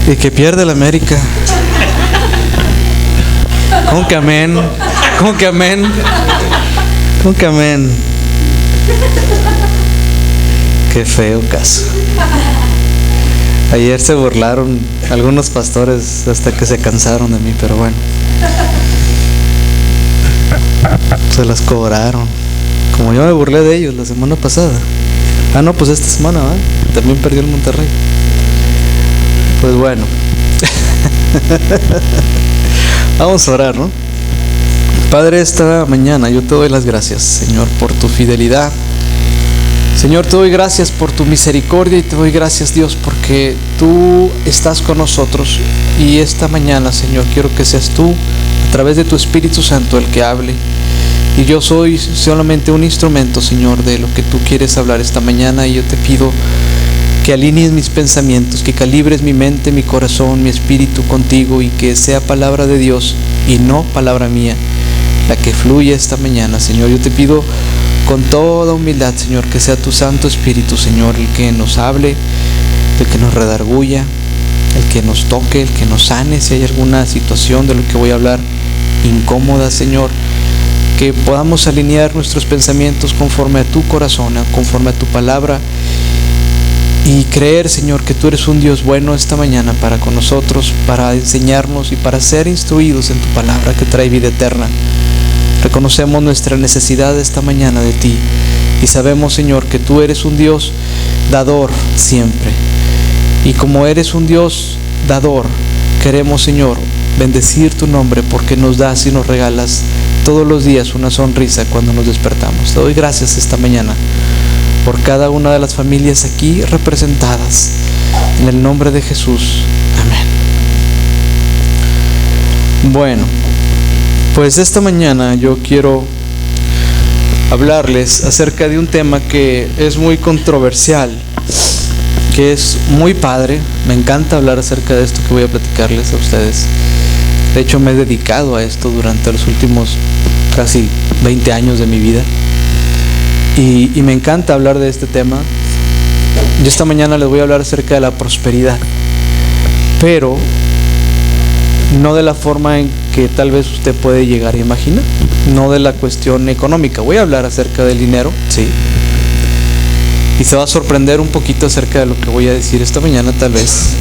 Y que pierde la América. ¿Cómo que amén? ¿Cómo que amén? ¿Cómo que amén? Qué feo caso. Ayer se burlaron algunos pastores hasta que se cansaron de mí, pero bueno. Se las cobraron. Como yo me burlé de ellos la semana pasada. Ah, no, pues esta semana, ¿verdad? También perdió el Monterrey. Pues bueno. Vamos a orar, ¿no? Padre, esta mañana yo te doy las gracias, Señor, por tu fidelidad. Señor, te doy gracias por tu misericordia y te doy gracias, Dios, porque tú estás con nosotros. Y esta mañana, Señor, quiero que seas tú, a través de tu Espíritu Santo, el que hable. Y yo soy solamente un instrumento, Señor, de lo que tú quieres hablar esta mañana. Y yo te pido que alinees mis pensamientos, que calibres mi mente, mi corazón, mi espíritu contigo, y que sea palabra de Dios y no palabra mía la que fluye esta mañana, Señor. Yo te pido con toda humildad, Señor, que sea tu Santo Espíritu, Señor, el que nos hable, el que nos redarguya, el que nos toque, el que nos sane si hay alguna situación de lo que voy a hablar incómoda, Señor. Que podamos alinear nuestros pensamientos conforme a tu corazón, conforme a tu palabra, y creer, Señor, que tú eres un Dios bueno esta mañana para con nosotros, para enseñarnos y para ser instruidos en tu palabra que trae vida eterna. Reconocemos nuestra necesidad esta mañana de ti y sabemos, Señor, que tú eres un Dios dador siempre. Y como eres un Dios dador, queremos, Señor, bendecir tu nombre porque nos das y nos regalas todos los días una sonrisa cuando nos despertamos. Te doy gracias esta mañana por cada una de las familias aquí representadas. En el nombre de Jesús. Amén. Bueno, pues esta mañana yo quiero hablarles acerca de un tema que es muy controversial, que es muy padre. Me encanta hablar acerca de esto que voy a platicarles a ustedes. De hecho, me he dedicado a esto durante los últimos casi 20 años de mi vida. Y me encanta hablar de este tema. Yo esta mañana les voy a hablar acerca de la prosperidad, pero no de la forma en que tal vez usted puede llegar a imaginar, no de la cuestión económica. Voy a hablar acerca del dinero, sí, y se va a sorprender un poquito acerca de lo que voy a decir esta mañana tal vez.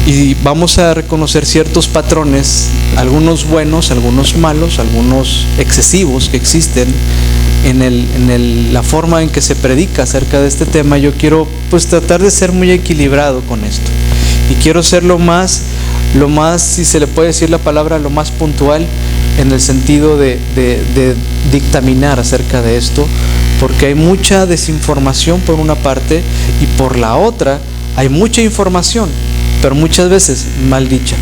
Y vamos a reconocer ciertos patrones, algunos buenos, algunos malos, algunos excesivos que existen en la forma en que se predica acerca de este tema. Yo quiero pues tratar de ser muy equilibrado con esto, y quiero ser lo más, si se le puede decir la palabra, lo más puntual en el sentido de dictaminar acerca de esto, porque hay mucha desinformación por una parte, y por la otra hay mucha información, pero muchas veces mal dicha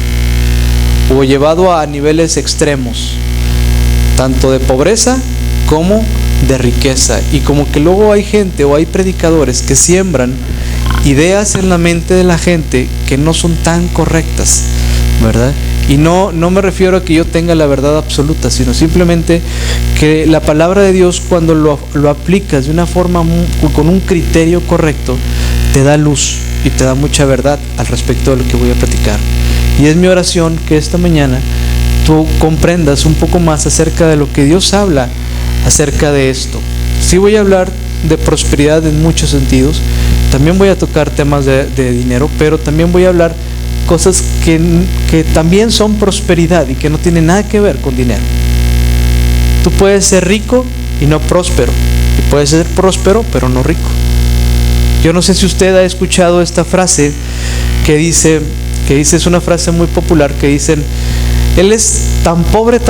o llevado a niveles extremos, tanto de pobreza como de riqueza. Y como que luego hay gente o hay predicadores que siembran ideas en la mente de la gente que no son tan correctas, ¿verdad? Y no me refiero a que yo tenga la verdad absoluta, sino simplemente que la palabra de Dios, cuando lo aplicas de una forma con un criterio correcto, te da luz y te da mucha verdad al respecto de lo que voy a platicar. Y es mi oración que esta mañana tú comprendas un poco más acerca de lo que Dios habla acerca de esto. Sí voy a hablar de prosperidad en muchos sentidos, también voy a tocar temas de dinero, pero también voy a hablar cosas que también son prosperidad y que no tienen nada que ver con dinero. Tú puedes ser rico y no próspero, y puedes ser próspero pero no rico. Yo no sé si usted ha escuchado esta frase que dice, es una frase muy popular, que dicen: él es tan pobre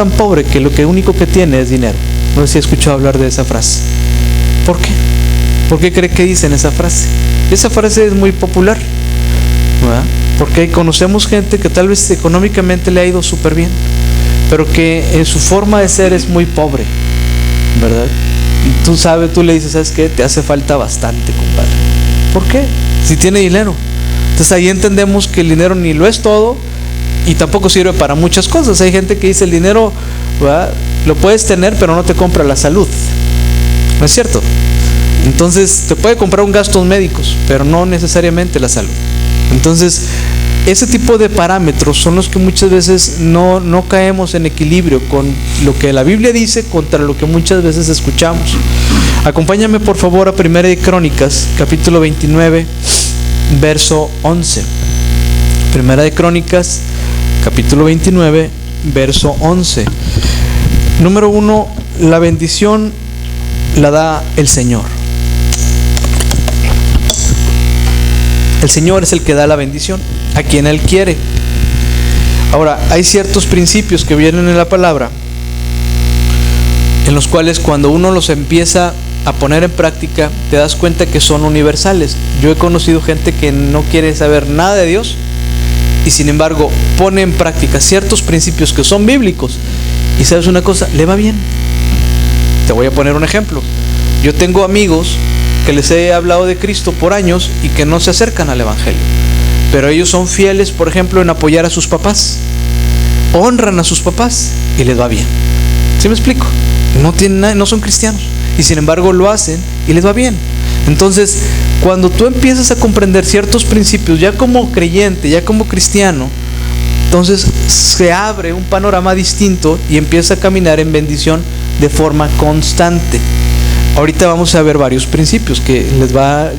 que lo único que tiene es dinero. No sé si ha escuchado hablar de esa frase. ¿Por qué? ¿Por qué cree que dicen esa frase? Esa frase es muy popular, ¿verdad? Porque conocemos gente que tal vez económicamente le ha ido súper bien, pero que en su forma de ser es muy pobre, ¿verdad? Y tú le dices: ¿sabes qué? Te hace falta bastante, compadre. ¿Por qué? Si tiene dinero. Entonces ahí entendemos que el dinero ni lo es todo y tampoco sirve para muchas cosas. Hay gente que dice: el dinero, ¿verdad?, lo puedes tener pero no te compra la salud. ¿No es cierto? Entonces te puede comprar un gastos médicos, pero no necesariamente la salud. Entonces ese tipo de parámetros son los que muchas veces no caemos en equilibrio con lo que la Biblia dice contra lo que muchas veces escuchamos. Acompáñame por favor a Primera de Crónicas, capítulo 29, verso 11. Primera de Crónicas, capítulo 29, verso 11. Número 1, la bendición la da el Señor. El Señor es el que da la bendición a quien Él quiere. Ahora, hay ciertos principios que vienen en la palabra, en los cuales cuando uno los empieza a poner en práctica, te das cuenta que son universales. Yo he conocido gente que no quiere saber nada de Dios y sin embargo pone en práctica ciertos principios que son bíblicos, y sabes una cosa, le va bien. Te voy a poner un ejemplo. Yo tengo amigos que les he hablado de Cristo por años y que no se acercan al Evangelio, pero ellos son fieles, por ejemplo, en apoyar a sus papás, honran a sus papás y les va bien. ¿Sí me explico? No tienen nada, no son cristianos y sin embargo lo hacen y les va bien. Entonces, cuando tú empiezas a comprender ciertos principios ya como creyente, ya como cristiano, entonces se abre un panorama distinto y empieza a caminar en bendición de forma constante. Ahorita vamos a ver varios principios que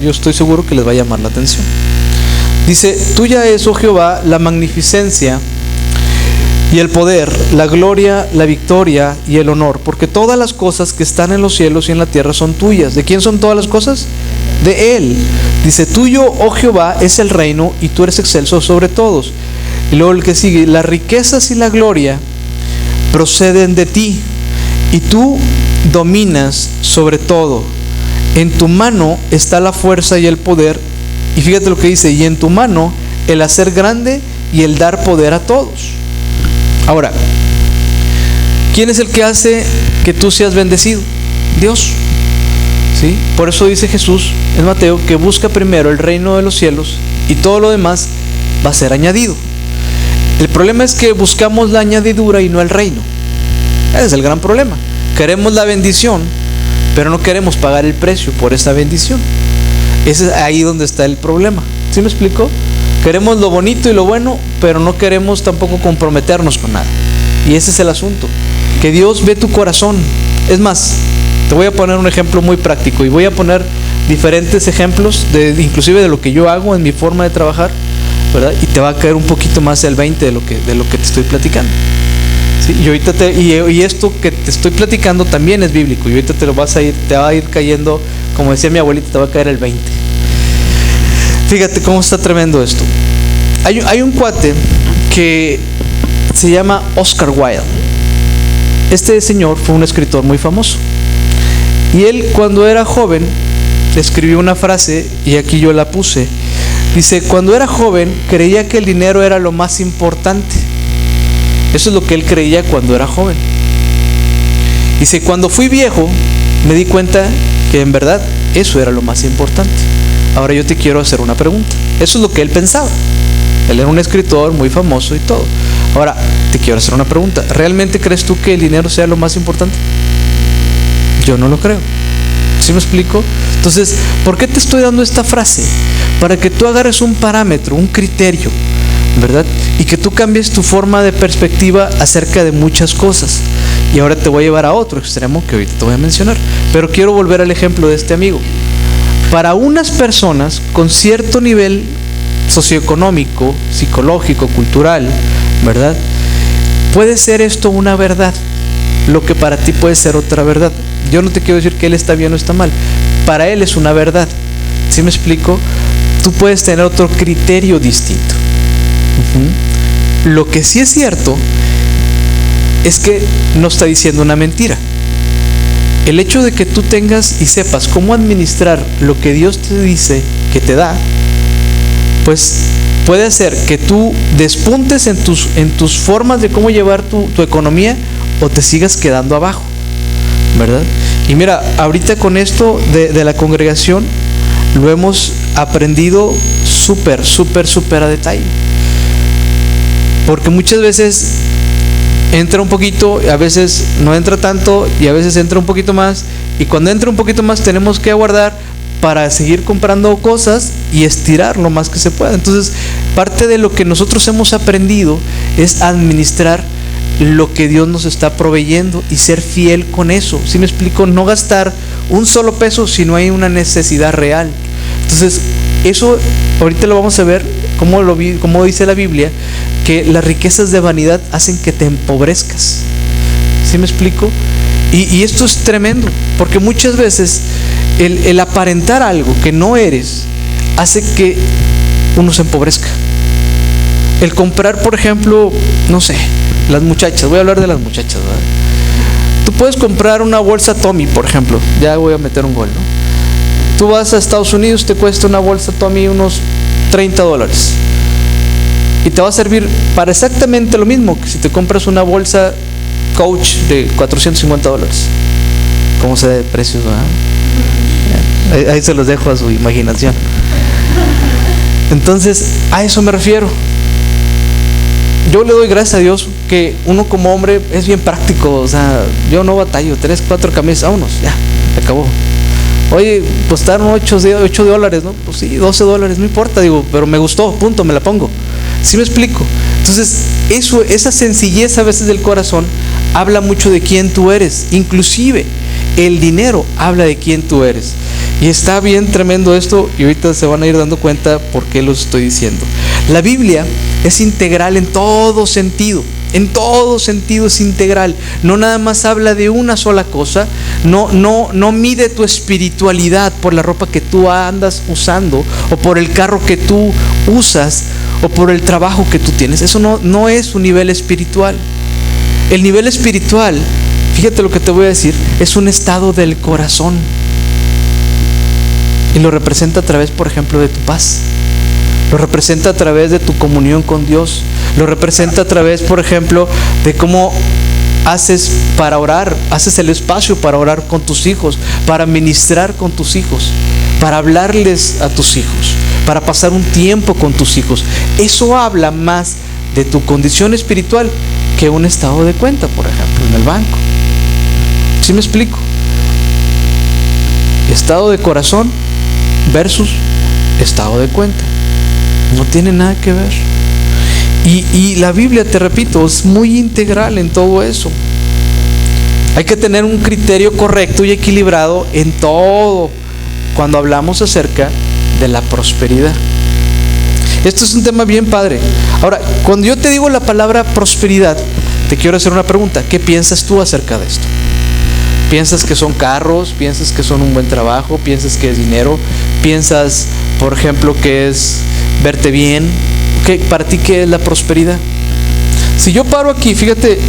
yo estoy seguro que les va a llamar la atención. Dice: tuya es, oh Jehová, la magnificencia y el poder, la gloria, la victoria y el honor, porque todas las cosas que están en los cielos y en la tierra son tuyas. ¿De quién son todas las cosas? De Él. Dice: tuyo, oh Jehová, es el reino y tú eres excelso sobre todos. Y luego el que sigue: las riquezas y la gloria proceden de ti, y tú dominas sobre todo. En tu mano está la fuerza y el poder. Y fíjate lo que dice: y en tu mano el hacer grande y el dar poder a todos. Ahora, ¿quién es el que hace que tú seas bendecido? Dios. ¿Sí? Por eso dice Jesús en Mateo que busca primero el reino de los cielos y todo lo demás va a ser añadido. El problema es que buscamos la añadidura y no el reino. Ese es el gran problema. Queremos la bendición, pero no queremos pagar el precio por esa bendición. Ese es ahí donde está el problema. ¿Sí me explico? Queremos lo bonito y lo bueno, pero no queremos tampoco comprometernos con nada. Y ese es el asunto, que Dios ve tu corazón. Es más, te voy a poner un ejemplo muy práctico y voy a poner diferentes ejemplos inclusive de lo que yo hago en mi forma de trabajar, ¿verdad? Y te va a caer un poquito más el 20 de lo que te estoy platicando. ¿Sí? Y ahorita y esto que te estoy platicando también es bíblico, y ahorita te va a ir cayendo, como decía mi abuelita, te va a caer el 20. Fíjate cómo está tremendo esto. Hay un cuate que se llama Oscar Wilde. Este señor fue un escritor muy famoso, y él, cuando era joven, escribió una frase, y aquí yo la puse. Dice: cuando era joven creía que el dinero era lo más importante. Eso es lo que él creía cuando era joven. Dice: cuando fui viejo me di cuenta que en verdad eso era lo más importante. Ahora yo te quiero hacer una pregunta. Eso es lo que él pensaba. Él era un escritor muy famoso y todo. Ahora te quiero hacer una pregunta. ¿Realmente crees tú que el dinero sea lo más importante? Yo no lo creo. ¿Sí me explico? Entonces, ¿por qué te estoy dando esta frase? Para que tú agarres un parámetro, un criterio, ¿verdad? Y que tú cambies tu forma de perspectiva acerca de muchas cosas. Y ahora te voy a llevar a otro extremo que ahorita te voy a mencionar. Pero quiero volver al ejemplo de este amigo. Para unas personas con cierto nivel socioeconómico, psicológico, cultural, ¿verdad? Puede ser esto una verdad, lo que para ti puede ser otra verdad. Yo no te quiero decir que él está bien o está mal. Para él es una verdad. ¿Sí me explico? Tú puedes tener otro criterio distinto. Lo que sí es cierto es que no está diciendo una mentira. El hecho de que tú tengas y sepas cómo administrar lo que Dios te dice que te da, pues puede hacer que tú despuntes en tus formas de cómo llevar tu economía, o te sigas quedando abajo, ¿verdad? Y mira, ahorita con esto de la congregación lo hemos aprendido súper a detalle, porque muchas veces entra un poquito, a veces no entra tanto y a veces entra un poquito más, y cuando entra un poquito más tenemos que aguardar para seguir comprando cosas y estirar lo más que se pueda. Entonces, parte de lo que nosotros hemos aprendido es administrar lo que Dios nos está proveyendo y ser fiel con eso. ¿Sí me explico? No gastar un solo peso si no hay una necesidad real. Entonces, eso ahorita lo vamos a ver, como dice la Biblia, que las riquezas de vanidad hacen que te empobrezcas. ¿Sí me explico? Y esto es tremendo, porque muchas veces el aparentar algo que no eres hace que uno se empobrezca. El comprar, por ejemplo, no sé, las muchachas, voy a hablar de las muchachas, ¿verdad? Tú puedes comprar una bolsa Tommy, por ejemplo, ya voy a meter un gol, ¿no? Tú vas a Estados Unidos, te cuesta una bolsa Tommy unos $30 y te va a servir para exactamente lo mismo que si te compras una bolsa Coach de $450. ¿Cómo se da de precios, verdad? Ahí se los dejo a su imaginación. Entonces, a eso me refiero. Yo le doy gracias a Dios que uno como hombre es bien práctico. O sea, yo no batallo, 3, 4 camisas, vámonos, ya, acabó. Oye, costaron $8, ¿no? Pues sí, $12, no importa, digo, pero me gustó, punto, me la pongo. ¿Sí me explico? Entonces, esa sencillez a veces del corazón habla mucho de quién tú eres. Inclusive, el dinero habla de quién tú eres. Y está bien tremendo esto, y ahorita se van a ir dando cuenta por qué los estoy diciendo. La Biblia es integral en todo sentido. En todo sentido es integral. No nada más habla de una sola cosa. No mide tu espiritualidad por la ropa que tú andas usando, o por el carro que tú usas, o por el trabajo que tú tienes. Eso no es un nivel espiritual. El nivel espiritual, fíjate lo que te voy a decir, es un estado del corazón. Y lo representa a través, por ejemplo, de tu paz. Lo representa a través de tu comunión con Dios. Lo representa a través, por ejemplo, de cómo haces para orar, haces el espacio para orar con tus hijos, para ministrar con tus hijos, para hablarles a tus hijos, para pasar un tiempo con tus hijos. Eso habla más de tu condición espiritual que un estado de cuenta, por ejemplo, en el banco. ¿Sí me explico? Estado de corazón versus estado de cuenta. No tiene nada que ver. Y la Biblia, te repito, es muy integral en todo eso. Hay que tener un criterio correcto y equilibrado en todo cuando hablamos acerca de la prosperidad. Esto es un tema bien padre. Ahora, cuando yo te digo la palabra prosperidad, te quiero hacer una pregunta. ¿Qué piensas tú acerca de esto? ¿Piensas que son carros? ¿Piensas que son un buen trabajo? ¿Piensas que es dinero? ¿Piensas, por ejemplo, que es verte bien? ¿Para ti qué es la prosperidad? Si yo paro aquí, fíjate,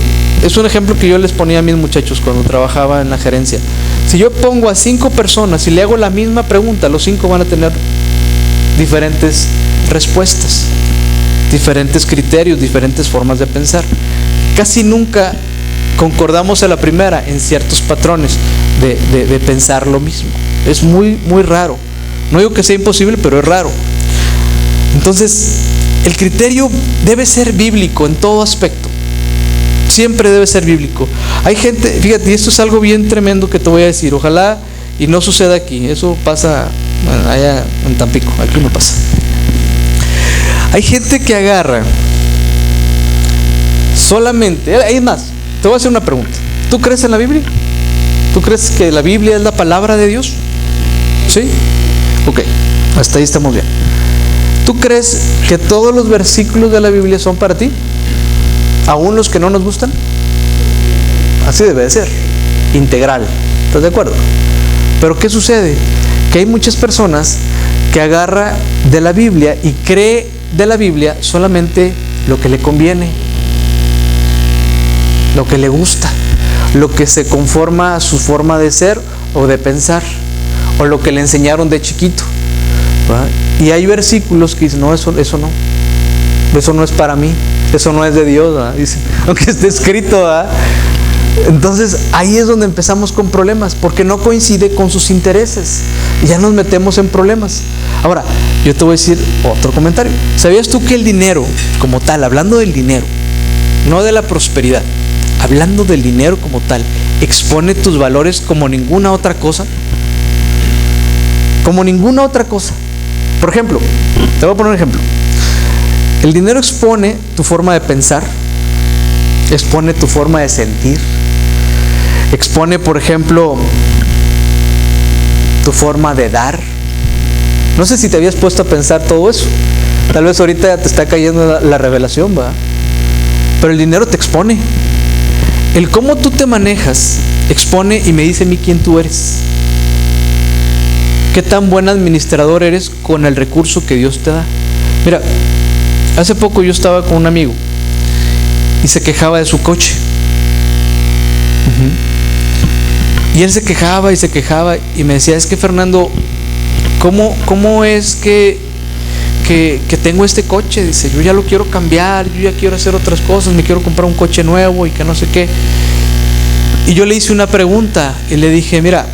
es un ejemplo que yo les ponía a mis muchachos cuando trabajaba en la gerencia. Si yo pongo a 5 personas y le hago la misma pregunta, los 5 van a tener diferentes respuestas, diferentes criterios, diferentes formas de pensar. Casi nunca concordamos a la primera en ciertos patrones de pensar lo mismo. Es muy, muy raro. No digo que sea imposible, pero es raro. Entonces, el criterio debe ser bíblico en todo aspecto. Siempre debe ser bíblico. Hay gente, fíjate, y esto es algo bien tremendo que te voy a decir. Ojalá y no suceda aquí. Eso pasa, bueno, allá en Tampico. Aquí no pasa. Hay gente que agarra solamente. Es más, te voy a hacer una pregunta. ¿Tú crees en la Biblia? ¿Tú crees que la Biblia es la palabra de Dios? ¿Sí? Ok, hasta ahí estamos bien. ¿Tú crees que todos los versículos de la Biblia son para ti? ¿Aún los que no nos gustan? Así debe de ser, integral. ¿Estás de acuerdo? Pero ¿qué sucede? Que hay muchas personas que agarra de la Biblia y cree de la Biblia solamente lo que le conviene, lo que le gusta, lo que se conforma a su forma de ser o de pensar, o lo que le enseñaron de chiquito, ¿verdad? Y hay versículos que dicen, no, eso no es para mí, eso no es de Dios, ¿verdad? Dicen, aunque esté escrito, ¿verdad? Entonces ahí es donde empezamos con problemas, porque no coincide con sus intereses y ya nos metemos en problemas. Ahora, yo te voy a decir otro comentario. ¿Sabías tú que el dinero como tal, hablando del dinero, no de la prosperidad, hablando del dinero como tal, expone tus valores como ninguna otra cosa. Como ninguna otra cosa. Por ejemplo, te voy a poner un ejemplo. El dinero expone tu forma de pensar, expone tu forma de sentir, expone, por ejemplo, tu forma de dar. No sé si te habías puesto a pensar todo eso. Tal vez ahorita te está cayendo la revelación, ¿va? Pero el dinero te expone. El cómo tú te manejas expone y me dice a mí quién tú eres. ¿Qué tan buen administrador eres con el recurso que Dios te da? Mira, hace poco yo estaba con un amigo y se quejaba de su coche. Y él se quejaba y me decía, es que Fernando, ¿cómo es que tengo este coche? Dice, yo ya lo quiero cambiar, yo ya quiero hacer otras cosas, me quiero comprar un coche nuevo y que no sé qué. Y yo le hice una pregunta y le dije, mira,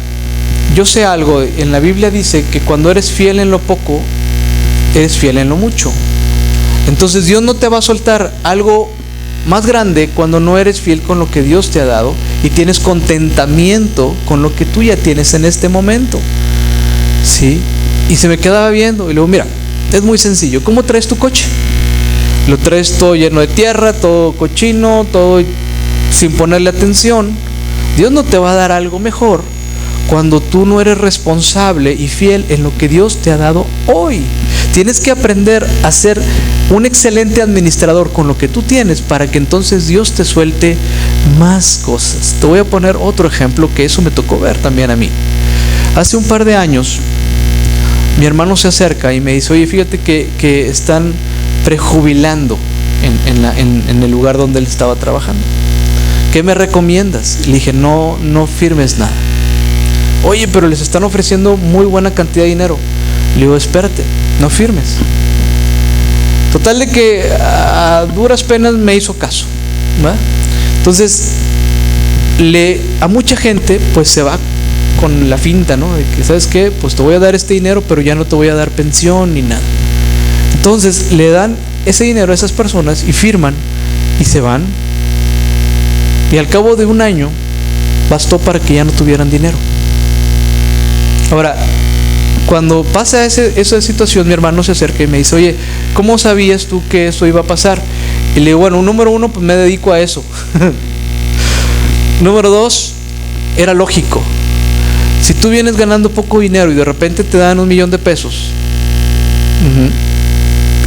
yo sé algo, en la Biblia dice que cuando eres fiel en lo poco, eres fiel en lo mucho. Entonces Dios no te va a soltar algo más grande cuando no eres fiel con lo que Dios te ha dado y tienes contentamiento con lo que tú ya tienes en este momento. ¿Sí? Y se me quedaba viendo y luego, mira, es muy sencillo. ¿Cómo traes tu coche? Lo traes todo lleno de tierra, todo cochino, todo sin ponerle atención. Dios no te va a dar algo mejor cuando tú no eres responsable y fiel en lo que Dios te ha dado hoy. Tienes que aprender a ser un excelente administrador con lo que tú tienes para que entonces Dios te suelte más cosas. Te voy a poner otro ejemplo que eso me tocó ver también a mí. Hace un par de años mi hermano se acerca y me dice, oye, fíjate que están prejubilando en el lugar donde él estaba trabajando. ¿Qué me recomiendas? Le dije, no firmes nada. Oye, pero les están ofreciendo muy buena cantidad de dinero. Le digo, espérate, no firmes. Total de que a duras penas me hizo caso, ¿va? Entonces, a mucha gente pues se va con la finta, ¿no? De que, ¿sabes qué? Pues te voy a dar este dinero, pero ya no te voy a dar pensión ni nada. Entonces le dan ese dinero a esas personas y firman y se van. Y al cabo de un año bastó para que ya no tuvieran dinero. Ahora, cuando pasa esa situación, mi hermano se acerca y me dice, oye, ¿cómo sabías tú que eso iba a pasar? Y le digo, bueno, número uno, pues me dedico a eso. Número dos, era lógico. Si tú vienes ganando poco dinero y de repente te dan $1,000,000 de pesos,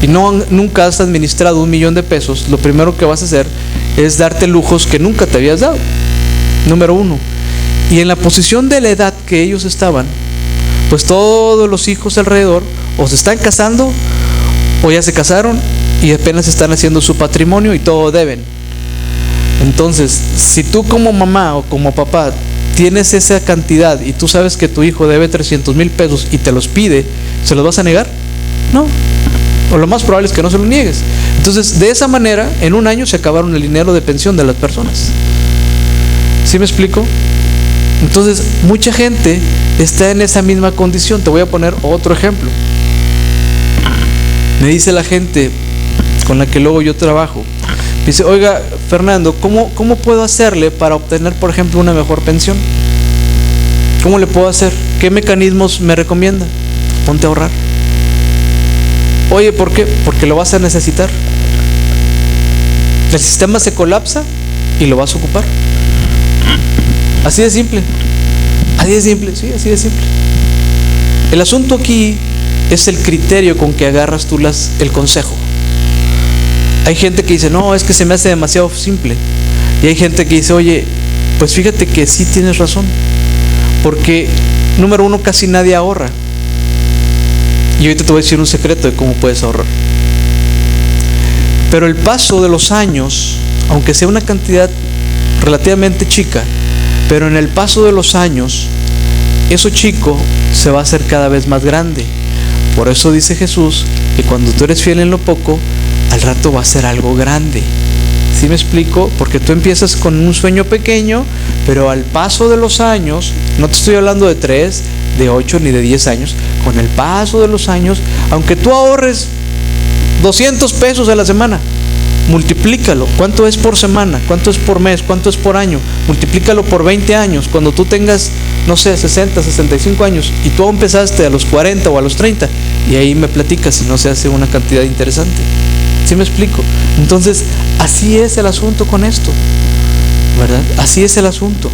y nunca has administrado $1,000,000 de pesos, lo primero que vas a hacer es darte lujos que nunca te habías dado. Número uno. Y en la posición de la edad que ellos estaban, pues todos los hijos alrededor o se están casando o ya se casaron y apenas están haciendo su patrimonio y todo deben. Entonces, si tú como mamá o como papá tienes esa cantidad y tú sabes que tu hijo debe 300,000 pesos y te los pide, ¿se los vas a negar? No. O lo más probable es que no se lo niegues. Entonces, de esa manera, en un año se acabaron el dinero de pensión de las personas. ¿Sí me explico? Entonces, mucha gente está en esa misma condición. Te voy a poner otro ejemplo. Me dice la gente con la que luego yo trabajo, dice, oiga, Fernando, ¿cómo puedo hacerle para obtener, por ejemplo, una mejor pensión? ¿Cómo le puedo hacer? ¿Qué mecanismos me recomienda? Ponte a ahorrar. Oye, ¿por qué? Porque lo vas a necesitar. El sistema se colapsa y lo vas a ocupar. Así de simple. Así de simple, sí, así de simple. El asunto aquí es el criterio con que agarras tú el consejo. Hay gente que dice, no, es que se me hace demasiado simple. Y hay gente que dice, oye, pues fíjate que sí tienes razón. Porque, número uno, casi nadie ahorra. Y ahorita te voy a decir un secreto de cómo puedes ahorrar. Pero el paso de los años, aunque sea una cantidad relativamente chica, pero en el paso de los años, eso chico se va a hacer cada vez más grande. Por eso dice Jesús que cuando tú eres fiel en lo poco, al rato va a ser algo grande. ¿Sí me explico? Porque tú empiezas con un sueño pequeño, pero al paso de los años, no te estoy hablando de 3, de 8 ni de 10 años, con el paso de los años, aunque tú ahorres 200 pesos a la semana, multiplícalo. ¿Cuánto es por semana? ¿Cuánto es por mes? ¿Cuánto es por año? Multiplícalo por 20 años. Cuando tú tengas, no sé, 60, 65 años y tú empezaste a los 40 o a los 30, y ahí me platicas si no se hace una cantidad interesante. ¿Sí me explico? Entonces, así es el asunto con esto, ¿verdad? Así es el asunto.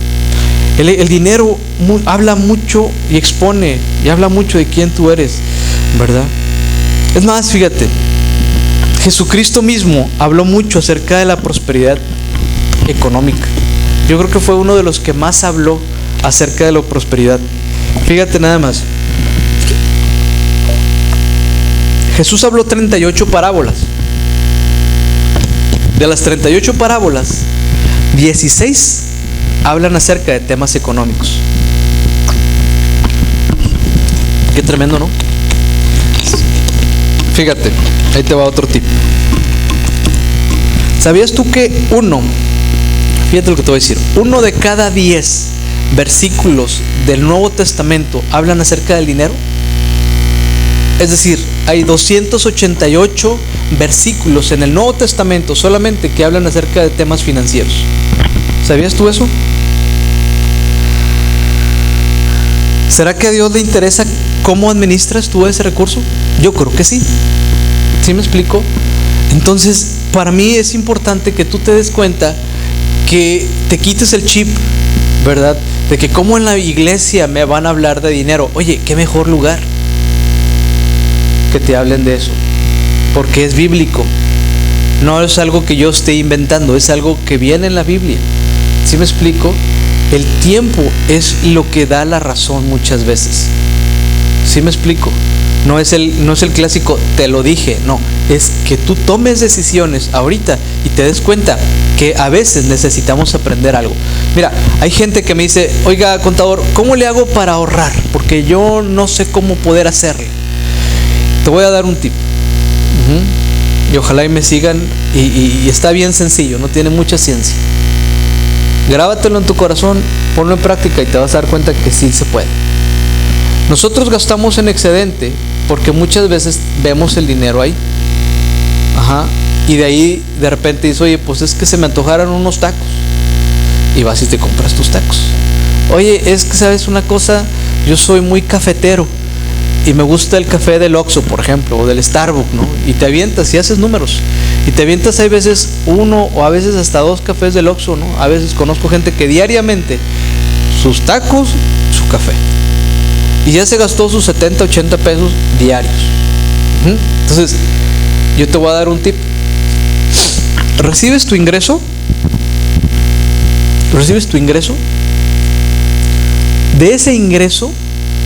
El dinero habla mucho y expone y habla mucho de quién tú eres, ¿verdad? Es más, fíjate, Jesucristo mismo habló mucho acerca de la prosperidad económica. Yo creo que fue uno de los que más habló acerca de la prosperidad. Fíjate nada más. Jesús habló 38 parábolas. De las 38 parábolas, 16 hablan acerca de temas económicos. Qué tremendo, ¿no? Fíjate, ahí te va otro tip. ¿Sabías tú que fíjate lo que te voy a decir, 1 de cada 10 versículos del Nuevo Testamento hablan acerca del dinero? Es decir, hay 288 versículos en el Nuevo Testamento solamente que hablan acerca de temas financieros. ¿Sabías tú eso? ¿Será que a Dios le interesa cómo administras tú ese recurso? Yo creo que sí. ¿Sí me explico? Entonces, para mí es importante que tú te des cuenta, que te quites el chip, ¿verdad? De que como en la iglesia me van a hablar de dinero. Oye, qué mejor lugar que te hablen de eso, porque es bíblico. No es algo que yo esté inventando, es algo que viene en la Biblia. ¿Sí me explico? El tiempo es lo que da la razón muchas veces. ¿Sí me explico? No es el clásico, te lo dije, no. Es que tú tomes decisiones ahorita y te des cuenta que a veces necesitamos aprender algo. Mira, hay gente que me dice, oiga, contador, ¿cómo le hago para ahorrar? Porque yo no sé cómo poder hacerlo. Te voy a dar un tip. Y ojalá y me sigan, y está bien sencillo, no tiene mucha ciencia. Grábatelo en tu corazón, ponlo en práctica y te vas a dar cuenta que sí se puede. Nosotros gastamos en excedente porque muchas veces vemos el dinero ahí. Y de ahí de repente dices, oye, pues es que se me antojaron unos tacos. Y vas y te compras tus tacos. Oye, es que sabes una cosa, yo soy muy cafetero y me gusta el café del Oxxo, por ejemplo, o del Starbucks, ¿no? Y te avientas y haces números. Y te avientas, hay veces 1 o a veces hasta 2 cafés del Oxxo, ¿no? A veces conozco gente que diariamente sus tacos, su café. Y ya se gastó sus 70, 80 pesos diarios. Entonces, yo te voy a dar un tip. ¿Recibes tu ingreso? ¿Recibes tu ingreso? De ese ingreso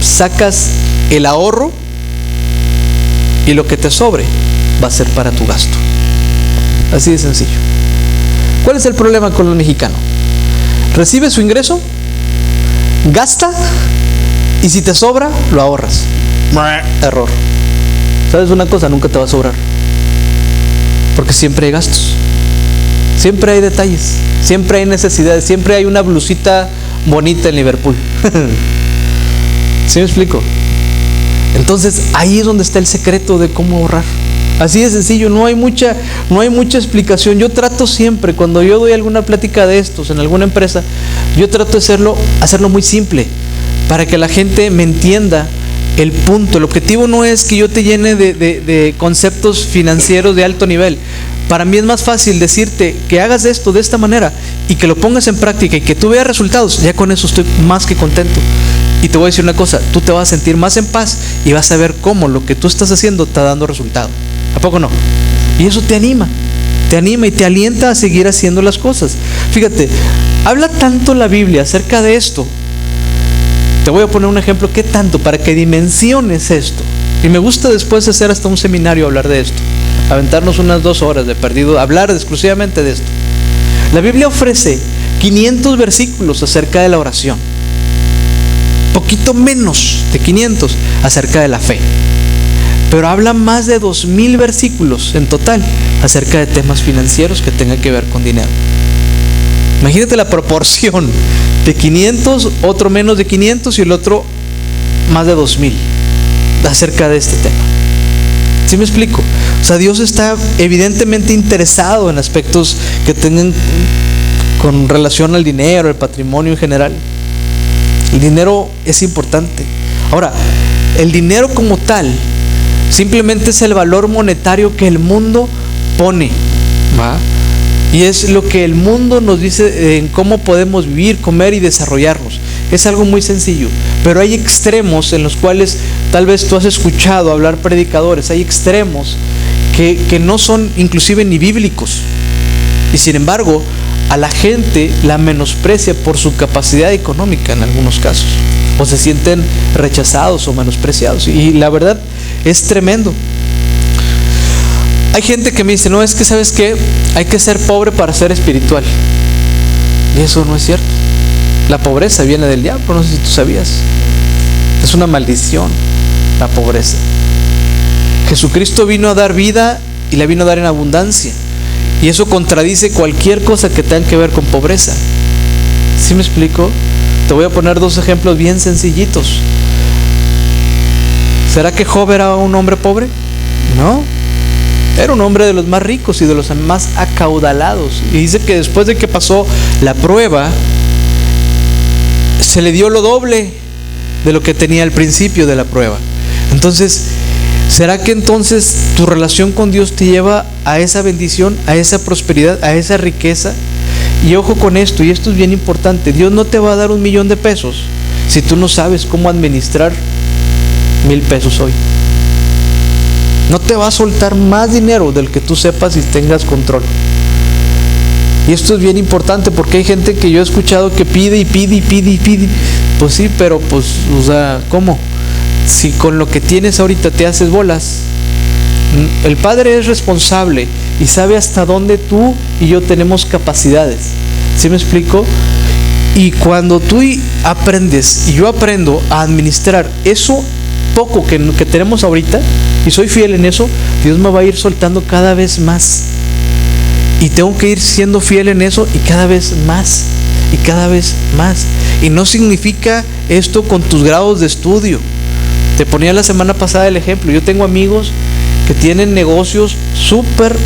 sacas el ahorro y lo que te sobre va a ser para tu gasto. Así de sencillo. ¿Cuál es el problema con el mexicano? Recibe su ingreso, gasta y si te sobra, lo ahorras. Error. ¿Sabes una cosa? Nunca te va a sobrar. Porque siempre hay gastos. Siempre hay detalles. Siempre hay necesidades. Siempre hay una blusita bonita en Liverpool. ¿Sí me explico? Entonces ahí es donde está el secreto de cómo ahorrar. Así de sencillo, no hay mucha explicación. Yo trato siempre, cuando yo doy alguna plática de estos en alguna empresa, yo trato de hacerlo muy simple, para que la gente me entienda el punto. El objetivo no es que yo te llene de conceptos financieros de alto nivel. Para mí es más fácil decirte que hagas esto de esta manera y que lo pongas en práctica y que tú veas resultados. Ya con eso estoy más que contento. Y te voy a decir una cosa, tú te vas a sentir más en paz y vas a ver cómo lo que tú estás haciendo está dando resultado. ¿A poco no? Y eso te anima y te alienta a seguir haciendo las cosas. Fíjate, habla tanto la Biblia acerca de esto. Te voy a poner un ejemplo, ¿qué tanto? Para que dimensiones esto. Y me gusta después hacer hasta un seminario hablar de esto. Aventarnos unas 2 horas de perdido, hablar exclusivamente de esto. La Biblia ofrece 500 versículos acerca de la oración. Poquito menos de 500 acerca de la fe. Pero habla más de 2000 versículos en total acerca de temas financieros que tengan que ver con dinero. Imagínate la proporción de 500, otro menos de 500 y el otro más de 2000 acerca de este tema. ¿Sí me explico? O sea, Dios está evidentemente interesado en aspectos que tengan con relación al dinero, el patrimonio en general. El dinero es importante. Ahora, el dinero como tal simplemente es el valor monetario que el mundo pone, ¿va? Y es lo que el mundo nos dice en cómo podemos vivir, comer y desarrollarnos. Es algo muy sencillo, pero hay extremos en los cuales tal vez tú has escuchado hablar predicadores. Hay extremos que no son inclusive ni bíblicos, y sin embargo a la gente la menosprecia por su capacidad económica en algunos casos, o se sienten rechazados o menospreciados, y la verdad es tremendo. Hay gente que me dice, no, es que ¿sabes qué? Hay que ser pobre para ser espiritual. Y eso no es cierto. La pobreza viene del diablo, no sé si tú sabías. Es una maldición la pobreza. Jesucristo vino a dar vida y la vino a dar en abundancia, y eso contradice cualquier cosa que tenga que ver con pobreza. ¿Sí me explico? Te voy a poner dos ejemplos bien sencillitos. ¿Será que Job era un hombre pobre? No. Era un hombre de los más ricos y de los más acaudalados. Y dice que después de que pasó la prueba, se le dio lo doble de lo que tenía al principio de la prueba. Entonces, ¿será que entonces tu relación con Dios te lleva a esa bendición, a esa prosperidad, a esa riqueza? Y ojo con esto, y esto es bien importante: Dios no te va a dar $1,000,000 de pesos si tú no sabes cómo administrar 1,000 pesos hoy. No te va a soltar más dinero del que tú sepas y tengas control. Y esto es bien importante, porque hay gente que yo he escuchado que pide y pide y pide y pide. Pues sí, pero pues, o sea, ¿cómo? Si con lo que tienes ahorita te haces bolas. El Padre es responsable y sabe hasta dónde tú y yo tenemos capacidades. ¿Sí me explico? Y cuando tú aprendes y yo aprendo a administrar eso poco que tenemos ahorita, y soy fiel en eso, Dios me va a ir soltando cada vez más. Y tengo que ir siendo fiel en eso, y cada vez más, y cada vez más. Y no significa esto con tus grados de estudio. Te ponía la semana pasada el ejemplo. Yo tengo amigos que tienen negocios súper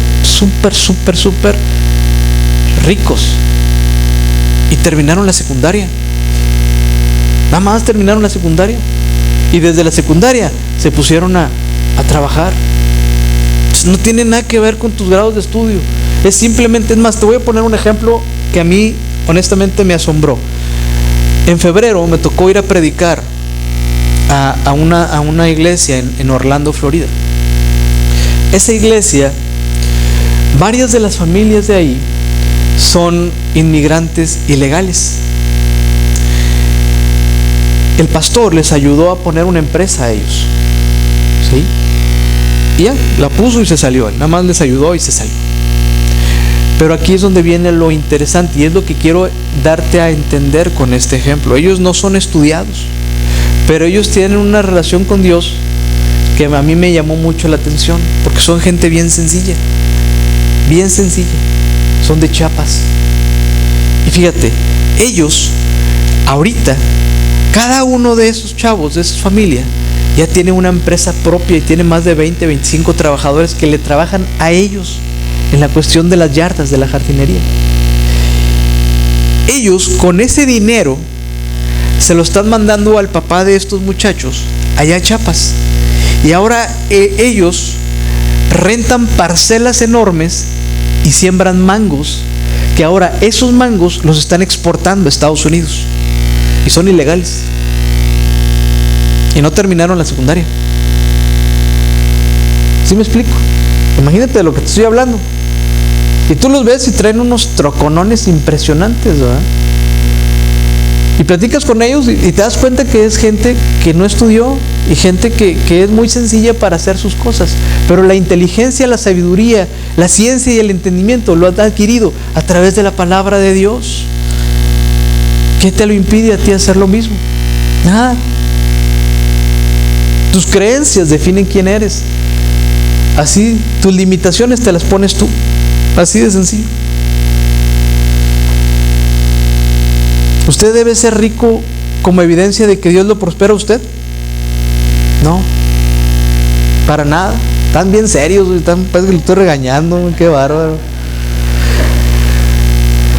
ricos y terminaron la secundaria. Nada más terminaron la secundaria, y desde la secundaria se pusieron a trabajar. Entonces, no tiene nada que ver con tus grados de estudio. Es simplemente, es más, te voy a poner un ejemplo que a mí honestamente me asombró. En febrero me tocó ir a predicar a una iglesia en Orlando, Florida. Esa iglesia, varias de las familias de ahí son inmigrantes ilegales. El pastor les ayudó a poner una empresa a ellos, ¿sí? Y ya, la puso y se salió. Nada más les ayudó y se salió. Pero aquí es donde viene lo interesante, y es lo que quiero darte a entender con este ejemplo. Ellos no son estudiados, pero ellos tienen una relación con Dios que a mí me llamó mucho la atención, porque son gente bien sencilla, son de Chiapas. Y fíjate, ellos ahorita, cada uno de esos chavos, de esa familia, ya tiene una empresa propia y tiene más de 20, 25 trabajadores que le trabajan a ellos en la cuestión de las yardas, de la jardinería. Ellos con ese dinero se lo están mandando al papá de estos muchachos allá a Chiapas, y ahora ellos rentan parcelas enormes y siembran mangos, que ahora esos mangos los están exportando a Estados Unidos y son ilegales, y no terminaron la secundaria. ¿Sí me explico? Imagínate de lo que te estoy hablando. Y tú los ves y traen unos troconones impresionantes, ¿verdad? Y platicas con ellos y te das cuenta que es gente que no estudió, y gente que es muy sencilla para hacer sus cosas, pero la inteligencia, la sabiduría, la ciencia y el entendimiento lo han adquirido a través de la palabra de Dios. ¿Qué te lo impide a ti hacer lo mismo? Nada. Tus creencias definen quién eres. Así, tus limitaciones te las pones tú. Así de sencillo. ¿Usted debe ser rico como evidencia de que Dios lo prospera a usted? No, para nada. Están bien serios, parece que lo estoy regañando, qué bárbaro.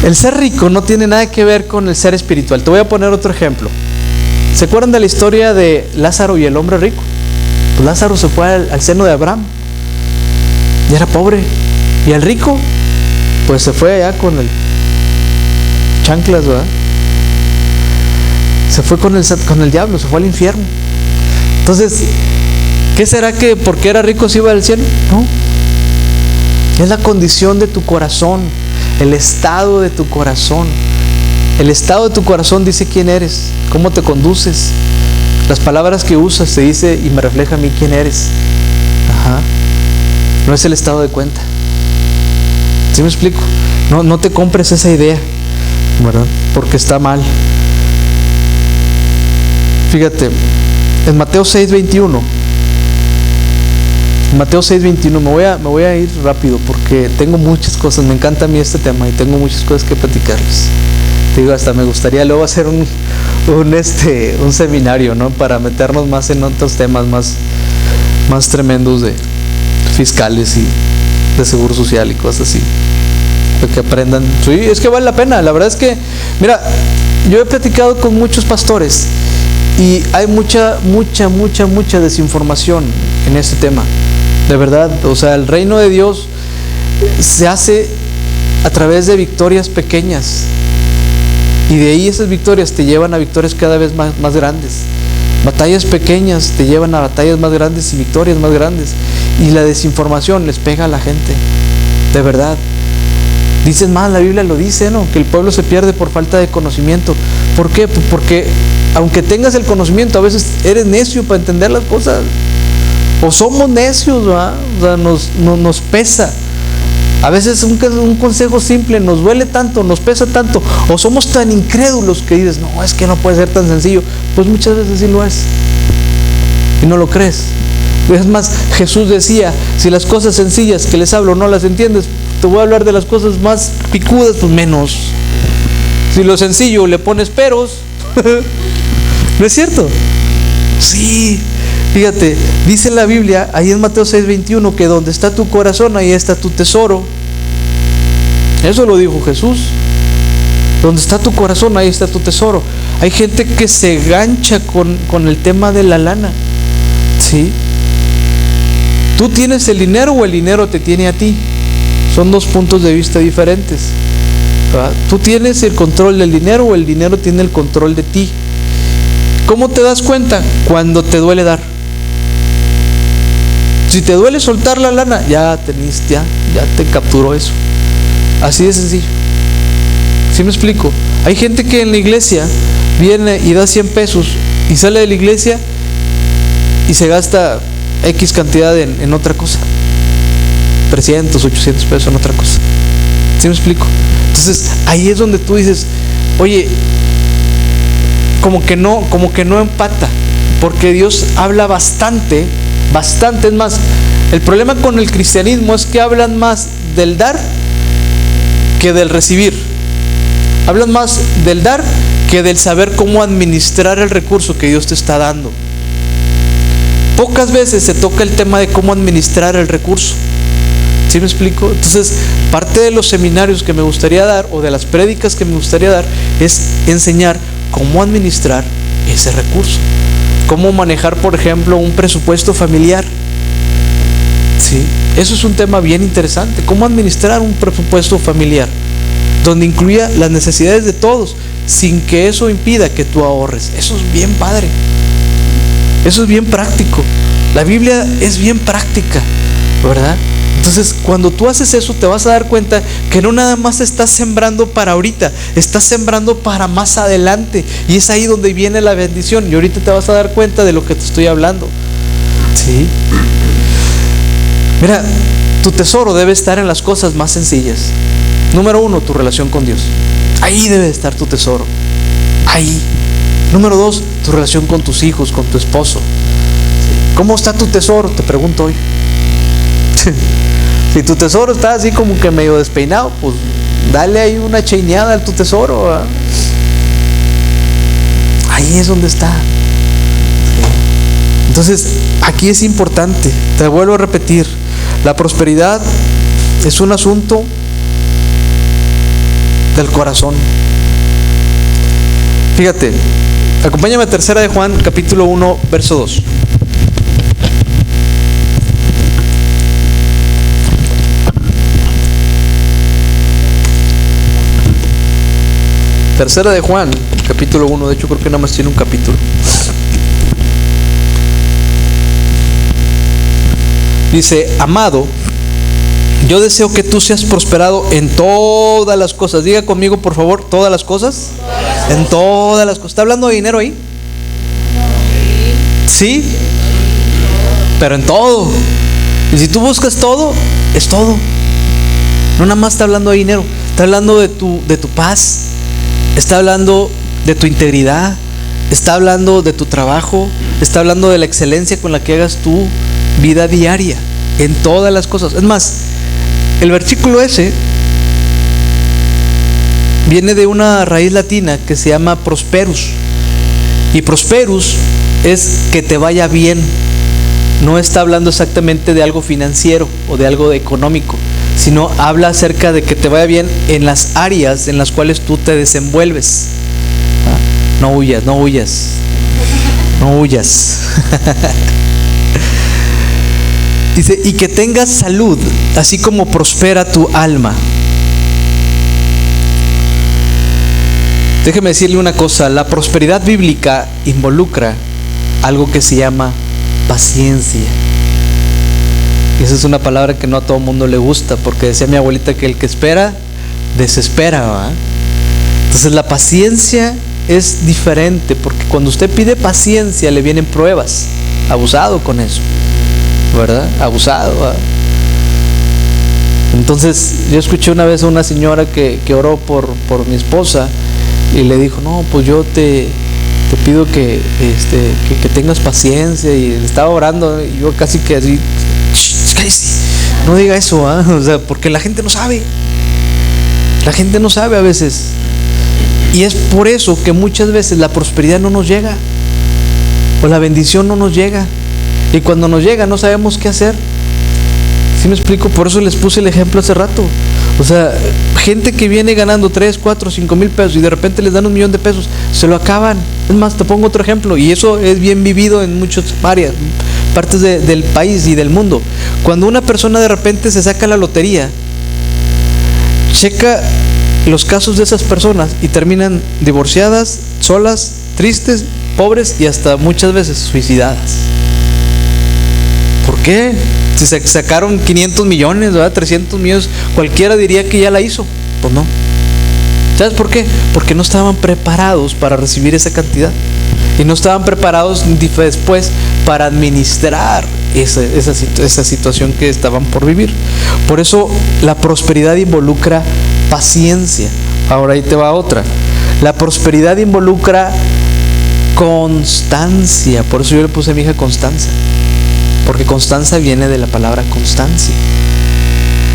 El ser rico no tiene nada que ver con el ser espiritual. Te voy a poner otro ejemplo. ¿Se acuerdan de la historia de Lázaro y el hombre rico? Pues Lázaro se fue al seno de Abraham y era pobre. Y el rico, pues se fue allá con el chanclas, ¿verdad? Se fue con el diablo, se fue al infierno. Entonces, ¿qué será que porque era rico se iba al cielo? No. Es la condición de tu corazón, el estado de tu corazón. El estado de tu corazón dice quién eres, cómo te conduces. Las palabras que usas te dice y me refleja a mí quién eres. Ajá. No es el estado de cuenta. ¿Sí me explico? No te compres esa idea, ¿verdad? Porque está mal. Fíjate, en Mateo 6:21. Mateo 6:21, me voy a ir rápido porque tengo muchas cosas, me encanta a mí este tema y tengo muchas cosas que platicarles. Te digo, hasta me gustaría luego hacer un seminario, ¿no? Para meternos más en otros temas más tremendos de fiscales y de seguro social y cosas así. Para que aprendan. Sí, es que vale la pena. La verdad es que, mira, yo he platicado con muchos pastores y hay mucha desinformación en este tema. De verdad, o sea, el reino de Dios se hace a través de victorias pequeñas. Y de ahí esas victorias te llevan a victorias cada vez más grandes. Batallas pequeñas te llevan a batallas más grandes y victorias más grandes. Y la desinformación les pega a la gente. De verdad. Dicen más, la Biblia lo dice, ¿no? Que el pueblo se pierde por falta de conocimiento. ¿Por qué? Porque aunque tengas el conocimiento, a veces eres necio para entender las cosas. O somos necios, ¿verdad? O sea, nos pesa. A veces un consejo simple nos duele tanto, nos pesa tanto, o somos tan incrédulos que dices, no, es que no puede ser tan sencillo. Pues muchas veces sí lo es y no lo crees. Es más, Jesús decía, si las cosas sencillas que les hablo no las entiendes, te voy a hablar de las cosas más picudas, pues menos. Si lo sencillo le pones peros, ¿no es cierto? Sí. Fíjate, dice la Biblia, ahí en Mateo 6:21, que donde está tu corazón, ahí está tu tesoro. Eso lo dijo Jesús. Donde está tu corazón, ahí está tu tesoro. Hay gente que se gancha con el tema de la lana. ¿Sí? ¿Tú tienes el dinero o el dinero te tiene a ti? Son dos puntos de vista diferentes. ¿Verdad? ¿Tú tienes el control del dinero o el dinero tiene el control de ti? ¿Cómo te das cuenta? Cuando te duele dar. Si te duele soltar la lana, ya te capturó eso. Así de sencillo. ¿Sí me explico? Hay gente que en la iglesia viene y da 100 pesos y sale de la iglesia y se gasta X cantidad en otra cosa. 300, 800 pesos en otra cosa. ¿Sí me explico? Entonces ahí es donde tú dices, oye, como que no empata, porque Dios habla bastante, es más, el problema con el cristianismo es que hablan más del dar que del recibir. Hablan más del dar que del saber cómo administrar el recurso que Dios te está dando. Pocas veces se toca el tema de cómo administrar el recurso. ¿Sí me explico? Entonces, parte de los seminarios que me gustaría dar, o de las prédicas que me gustaría dar, es enseñar cómo administrar ese recurso. Cómo manejar, por ejemplo, un presupuesto familiar. ¿Sí? Eso es un tema bien interesante. Cómo administrar un presupuesto familiar, donde incluya las necesidades de todos, sin que eso impida que tú ahorres. Eso es bien padre. Eso es bien práctico. La Biblia es bien práctica, ¿verdad? Entonces, cuando tú haces eso, te vas a dar cuenta que no nada más estás sembrando para ahorita, estás sembrando para más adelante. Y es ahí donde viene la bendición. Y ahorita te vas a dar cuenta de lo que te estoy hablando. ¿Sí? Mira, tu tesoro debe estar en las cosas más sencillas. Número 1, tu relación con Dios. Ahí debe estar tu tesoro. Ahí. Número 2, tu relación con tus hijos, con tu esposo. ¿Cómo está tu tesoro? Te pregunto hoy. Si tu tesoro está así como que medio despeinado, pues dale ahí una chaineada a tu tesoro, ¿verdad? Ahí es donde está. Entonces, aquí es importante, te vuelvo a repetir, la prosperidad es un asunto del corazón. Fíjate, acompáñame a 3 de Juan, capítulo 1, verso 2. Tercera de Juan, capítulo 1, de hecho creo que nada más tiene un capítulo. Dice: amado, yo deseo que tú seas prosperado en todas las cosas. Diga conmigo, por favor, todas las cosas. En todas las cosas. ¿Está hablando de dinero ahí? Sí, pero en todo. Y si tú buscas todo, es todo. No nada más está hablando de dinero, está hablando de tu paz. Está hablando de tu integridad, está hablando de tu trabajo, está hablando de la excelencia con la que hagas tu vida diaria, en todas las cosas. Es más, el versículo ese viene de una raíz latina que se llama prosperus. Y prosperus es que te vaya bien. No está hablando exactamente de algo financiero o de algo económico, sino habla acerca de que te vaya bien en las áreas en las cuales tú te desenvuelves. No huyas, no huyas, no huyas. Dice, y que tengas salud, así como prospera tu alma. Déjeme decirle una cosa, la prosperidad bíblica involucra algo que se llama paciencia. Y esa es una palabra que no a todo mundo le gusta, porque decía mi abuelita que el que espera, desespera, ¿verdad? Entonces la paciencia es diferente, porque cuando usted pide paciencia le vienen pruebas. Abusado con eso, ¿verdad? Abusado, ¿verdad? Entonces yo escuché una vez a una señora que oró por mi esposa y le dijo: no, pues yo te pido que tengas paciencia. Y le estaba orando y yo casi que así: no diga eso, ¿eh? O sea, porque la gente no sabe. La gente no sabe a veces. Y es por eso que muchas veces la prosperidad no nos llega, o la bendición no nos llega. Y cuando nos llega no sabemos qué hacer. ¿Sí me explico? Por eso les puse el ejemplo hace rato. O sea, gente que viene ganando 3, 4, 5 mil pesos y de repente les dan $1,000,000 de pesos, se lo acaban. Es más, te pongo otro ejemplo, y eso es bien vivido en muchas áreas, partes del país y del mundo. Cuando una persona de repente se saca la lotería, checa los casos de esas personas y terminan divorciadas, solas, tristes, pobres y hasta muchas veces suicidadas. ¿Por qué? Si sacaron 500 millones, ¿verdad? 300 millones, cualquiera diría que ya la hizo. Pues no. ¿Sabes por qué? Porque no estaban preparados para recibir esa cantidad. Y no estaban preparados después para administrar esa situación que estaban por vivir. Por eso la prosperidad involucra paciencia. Ahora ahí te va otra. La prosperidad involucra constancia. Por eso yo le puse a mi hija Constanza, porque Constanza viene de la palabra constancia.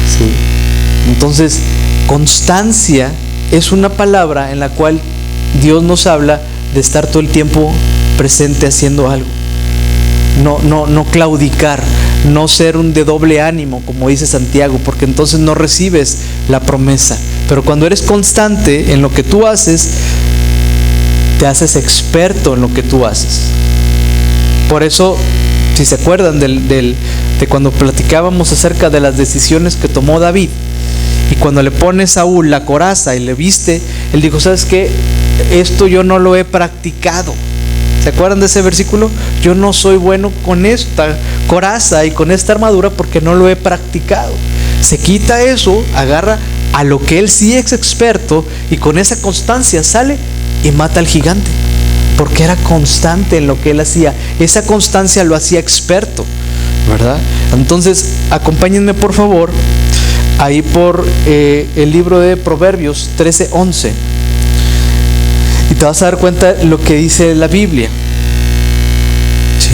¿Sí? Entonces, constancia es una palabra en la cual Dios nos habla de estar todo el tiempo presente haciendo algo. No claudicar, no ser un de doble ánimo, como dice Santiago, porque entonces no recibes la promesa. Pero cuando eres constante en lo que tú haces, te haces experto en lo que tú haces. Por eso, si se acuerdan de cuando platicábamos acerca de las decisiones que tomó David, y cuando le pone Saúl la coraza y le viste, él dijo: ¿sabes qué? Esto yo no lo he practicado. ¿Se acuerdan de ese versículo? Yo no soy bueno con esta coraza y con esta armadura porque no lo he practicado. Se quita eso, agarra a lo que él sí es experto, y con esa constancia sale y mata al gigante, porque era constante en lo que él hacía. Esa constancia lo hacía experto, ¿verdad? Entonces, acompáñenme por favor ahí por el libro de Proverbios 13:11, y te vas a dar cuenta lo que dice la Biblia. ¿Sí?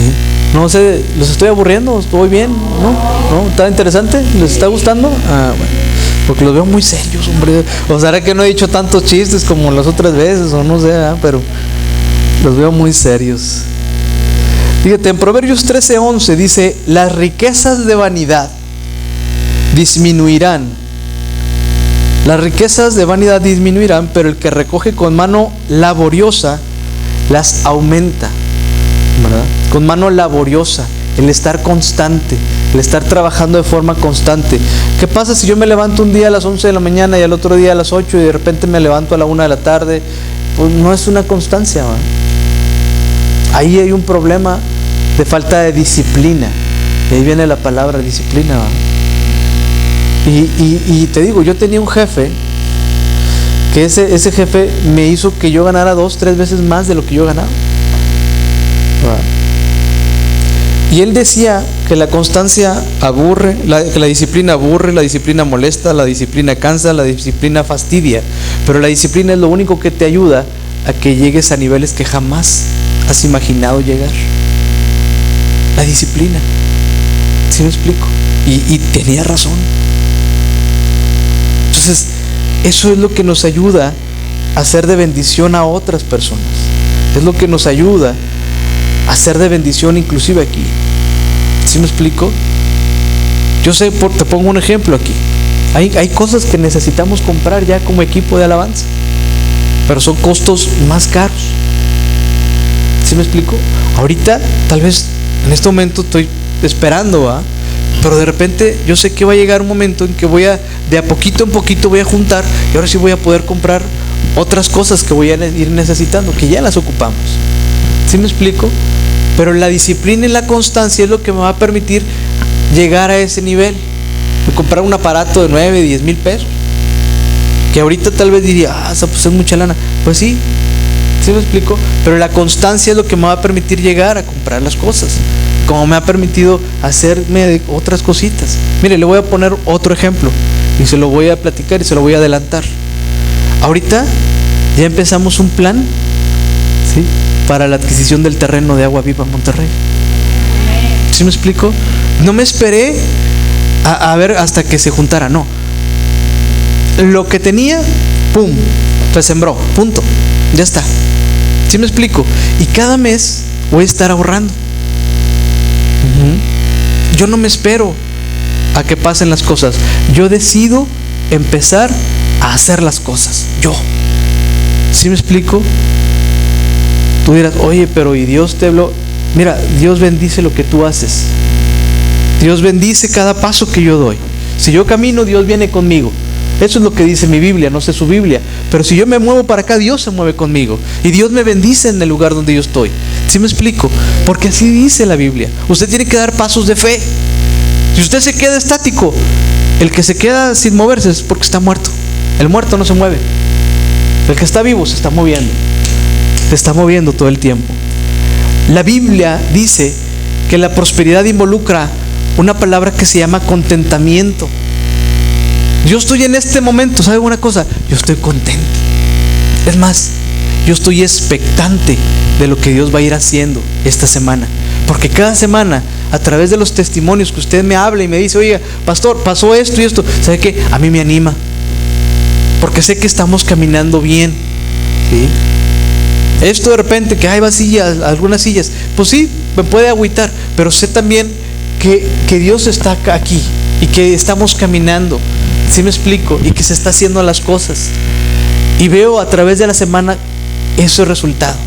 No sé, ¿los estoy aburriendo? ¿Estoy bien? ¿No? ¿Está interesante? ¿Les está gustando? Ah, bueno, porque los veo muy serios, hombre. O sea, que no he dicho tantos chistes como las otras veces, o no sé, pero los veo muy serios. Fíjate, en Proverbios 13:11 dice: las riquezas de vanidad disminuirán. Las riquezas de vanidad disminuirán, pero el que recoge con mano laboriosa las aumenta, ¿verdad? Con mano laboriosa, el estar constante, el estar trabajando de forma constante. ¿Qué pasa si yo me levanto un día a las 11 de la mañana y al otro día a las 8 y de repente me levanto a la 1 de la tarde? Pues no es una constancia, ¿verdad? Ahí hay un problema de falta de disciplina. Y ahí viene la palabra disciplina, ¿verdad? Y te digo, yo tenía un jefe que ese jefe me hizo que yo ganara 2-3 veces más de lo que yo ganaba. Y él decía que la constancia aburre, que la disciplina aburre, la disciplina molesta, la disciplina cansa, la disciplina fastidia, pero la disciplina es lo único que te ayuda a que llegues a niveles que jamás has imaginado llegar. La disciplina, ¿sí me explico? Y tenía razón. Entonces, eso es lo que nos ayuda a ser de bendición a otras personas. Es lo que nos ayuda a ser de bendición inclusive aquí. ¿Sí me explico? Yo sé, te pongo un ejemplo aquí. Hay cosas que necesitamos comprar ya como equipo de alabanza, pero son costos más caros. ¿Sí me explico? Ahorita, tal vez en este momento estoy esperando, ¿va? Pero de repente yo sé que va a llegar un momento en que de a poquito en poquito voy a juntar, y ahora sí voy a poder comprar otras cosas que voy a ir necesitando, que ya las ocupamos. ¿Sí me explico? Pero la disciplina y la constancia es lo que me va a permitir llegar a ese nivel de comprar un aparato de 9, 10 mil pesos, que ahorita tal vez diría, pues es mucha lana. Pues sí, ¿sí me explico? Pero la constancia es lo que me va a permitir llegar a comprar las cosas, como me ha permitido hacerme otras cositas. Mire, le voy a poner otro ejemplo y se lo voy a platicar y se lo voy a adelantar. Ahorita ya empezamos un plan, ¿sí?, para la adquisición del terreno de Agua Viva Monterrey. ¿Sí me explico? No me esperé a ver hasta que se juntara, no. Lo que tenía, pum, se sembró, punto, ya está. ¿Sí me explico? Y cada mes voy a estar ahorrando. Yo no me espero a que pasen las cosas. Yo decido empezar a hacer las cosas. Yo. ¿Sí me explico? Tú dirás, oye, pero ¿y Dios te habló? Mira, Dios bendice lo que tú haces. Dios bendice cada paso que yo doy. Si yo camino, Dios viene conmigo. Eso es lo que dice mi Biblia, no sé su Biblia. Pero si yo me muevo para acá, Dios se mueve conmigo. Y Dios me bendice en el lugar donde yo estoy. ¿Sí me explico? Porque así dice la Biblia. Usted tiene que dar pasos de fe. Si usted se queda estático, el que se queda sin moverse es porque está muerto. El muerto no se mueve. El que está vivo se está moviendo. Se está moviendo todo el tiempo. La Biblia dice que la prosperidad involucra una palabra que se llama contentamiento. Yo estoy en este momento, ¿sabe una cosa? Yo estoy contento. Es más, yo estoy expectante de lo que Dios va a ir haciendo esta semana. Porque cada semana, a través de los testimonios que usted me habla y me dice, oiga, pastor, pasó esto y esto, ¿sabe qué? A mí me anima. Porque sé que estamos caminando bien, ¿sí? Esto de repente que hay vacías, algunas sillas, pues sí, me puede agüitar, pero sé también que Dios está aquí y que estamos caminando. ¿Sí me explico? Y que se está haciendo las cosas. Y veo a través de la semana ese resultado.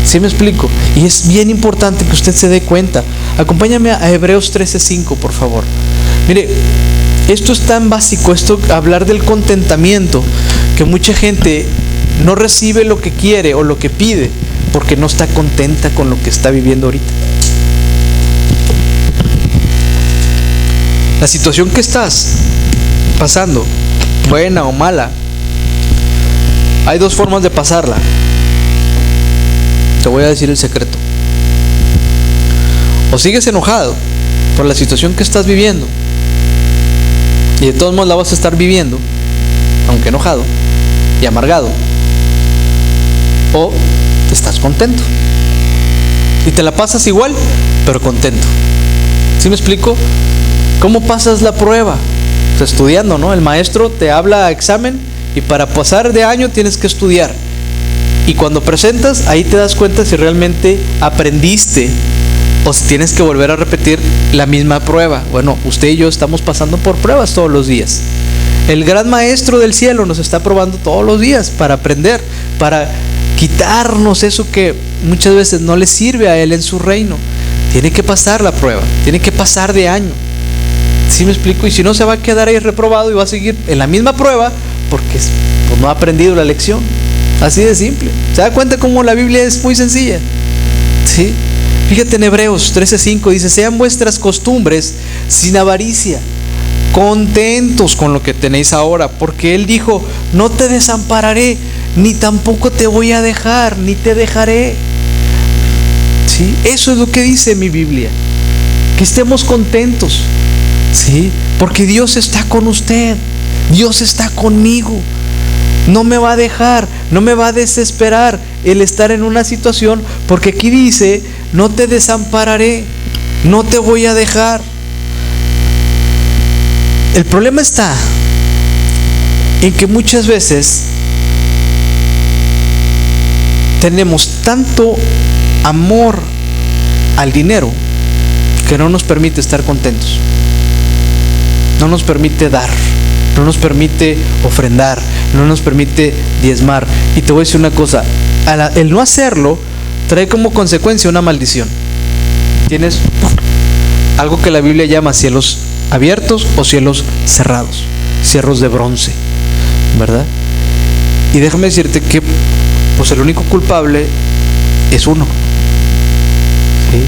¿Sí me explico? Y es bien importante que usted se dé cuenta. Acompáñame a Hebreos 13:5, por favor. Mire, esto es tan básico, hablar del contentamiento, que mucha gente no recibe lo que quiere o lo que pide porque no está contenta con lo que está viviendo ahorita. La situación que estás pasando, buena o mala, hay dos formas de pasarla. Te voy a decir el secreto. O sigues enojado por la situación que estás viviendo, y de todos modos la vas a estar viviendo, aunque enojado y amargado, o estás contento y te la pasas igual, pero contento. ¿Sí me explico? ¿Cómo pasas la prueba? Pues estudiando, ¿no? El maestro te habla a examen y para pasar de año tienes que estudiar. Y cuando presentas, ahí te das cuenta si realmente aprendiste o si tienes que volver a repetir la misma prueba. Bueno, usted y yo estamos pasando por pruebas todos los días. El gran maestro del cielo nos está probando todos los días para aprender, para quitarnos eso que muchas veces no le sirve a él en su reino. Tiene que pasar la prueba, tiene que pasar de año. ¿Sí me explico? Y si no, se va a quedar ahí reprobado y va a seguir en la misma prueba porque pues, no ha aprendido la lección. Así de simple. ¿Se da cuenta cómo la Biblia es muy sencilla? ¿Sí? Fíjate en Hebreos 13:5 dice: sean vuestras costumbres sin avaricia, contentos con lo que tenéis ahora, porque Él dijo: no te desampararé, ni tampoco te voy a dejar, ni te dejaré. ¿Sí? Eso es lo que dice mi Biblia, que estemos contentos, ¿sí? Porque Dios está con usted, Dios está conmigo. No me va a dejar, no me va a desesperar el estar en una situación, porque aquí dice: no te desampararé, no te voy a dejar. El problema está en que muchas veces tenemos tanto amor al dinero que no nos permite estar contentos, no nos permite dar, no nos permite ofrendar, no nos permite diezmar. Y te voy a decir una cosa: el no hacerlo trae como consecuencia una maldición. Tienes algo que la Biblia llama cielos abiertos o cielos cerrados, cielos de bronce, ¿verdad? Y déjame decirte que pues el único culpable es uno. ¿Sí?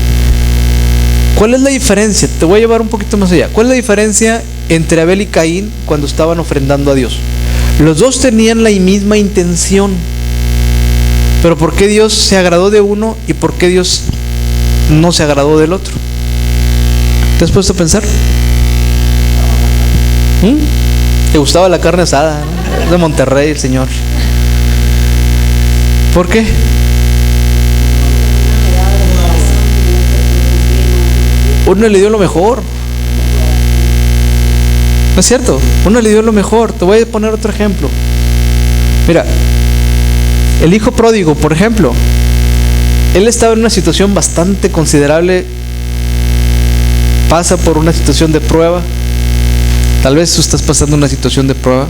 ¿Cuál es la diferencia? Te voy a llevar un poquito más allá. ¿Cuál es la diferencia entre Abel y Caín cuando estaban ofrendando a Dios? Los dos tenían la misma intención, pero ¿por qué Dios se agradó de uno y por qué Dios no se agradó del otro? ¿Te has puesto a pensar? ¿Te gustaba la carne asada, ¿no? Es de Monterrey el Señor. ¿Por qué? Uno le dio lo mejor. ¿No es cierto? Uno le dio lo mejor. Te voy a poner otro ejemplo. Mira, el hijo pródigo, por ejemplo, él estaba en una situación bastante considerable, pasa por una situación de prueba. Tal vez tú estás pasando una situación de prueba,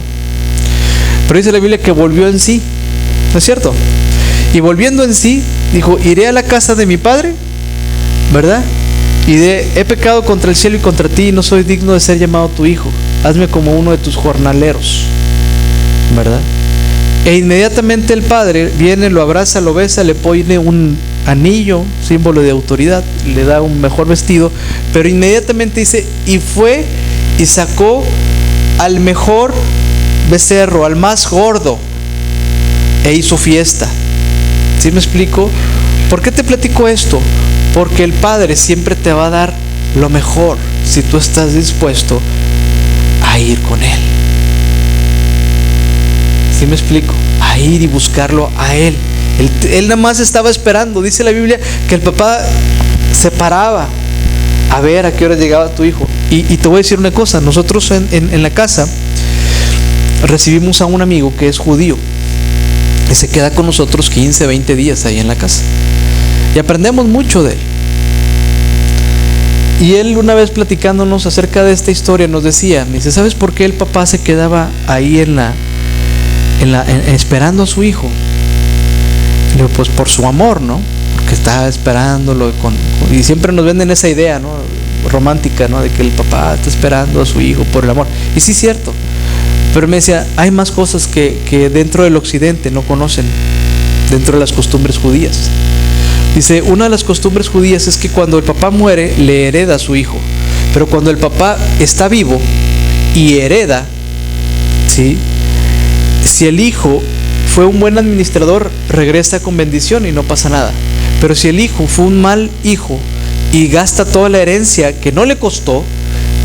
pero dice la Biblia que volvió en sí, ¿no es cierto? Y volviendo en sí, dijo: iré a la casa de mi padre, ¿verdad? Y he pecado contra el cielo y contra ti, y no soy digno de ser llamado tu hijo. Hazme como uno de tus jornaleros, ¿verdad? E inmediatamente el padre viene, lo abraza, lo besa, le pone un anillo, símbolo de autoridad, le da un mejor vestido, pero inmediatamente dice: y fue y sacó al mejor becerro, al más gordo, e hizo fiesta. ¿Sí me explico? ¿Por qué te platico esto? Porque el Padre siempre te va a dar lo mejor si tú estás dispuesto a ir con Él. ¿Sí me explico? A ir y buscarlo a Él. Él nada más estaba esperando. Dice la Biblia que el papá se paraba a ver a qué hora llegaba tu hijo. Y te voy a decir una cosa: nosotros en la casa recibimos a un amigo que es judío y se queda con nosotros 15, 20 días ahí en la casa, y aprendemos mucho de él. Y él, una vez platicándonos acerca de esta historia, nos decía, me dice: ¿sabes por qué el papá se quedaba ahí esperando a su hijo? Le digo: pues por su amor, ¿no? Porque estaba esperándolo y siempre nos venden esa idea, ¿no?, romántica, ¿no?, de que el papá está esperando a su hijo por el amor. Y sí, es cierto, pero me decía: hay más cosas que dentro del occidente no conocen, dentro de las costumbres judías. Dice: una de las costumbres judías es que cuando el papá muere, le hereda a su hijo. Pero cuando el papá está vivo y hereda, ¿sí?, si el hijo fue un buen administrador, regresa con bendición y no pasa nada. Pero si el hijo fue un mal hijo y gasta toda la herencia que no le costó,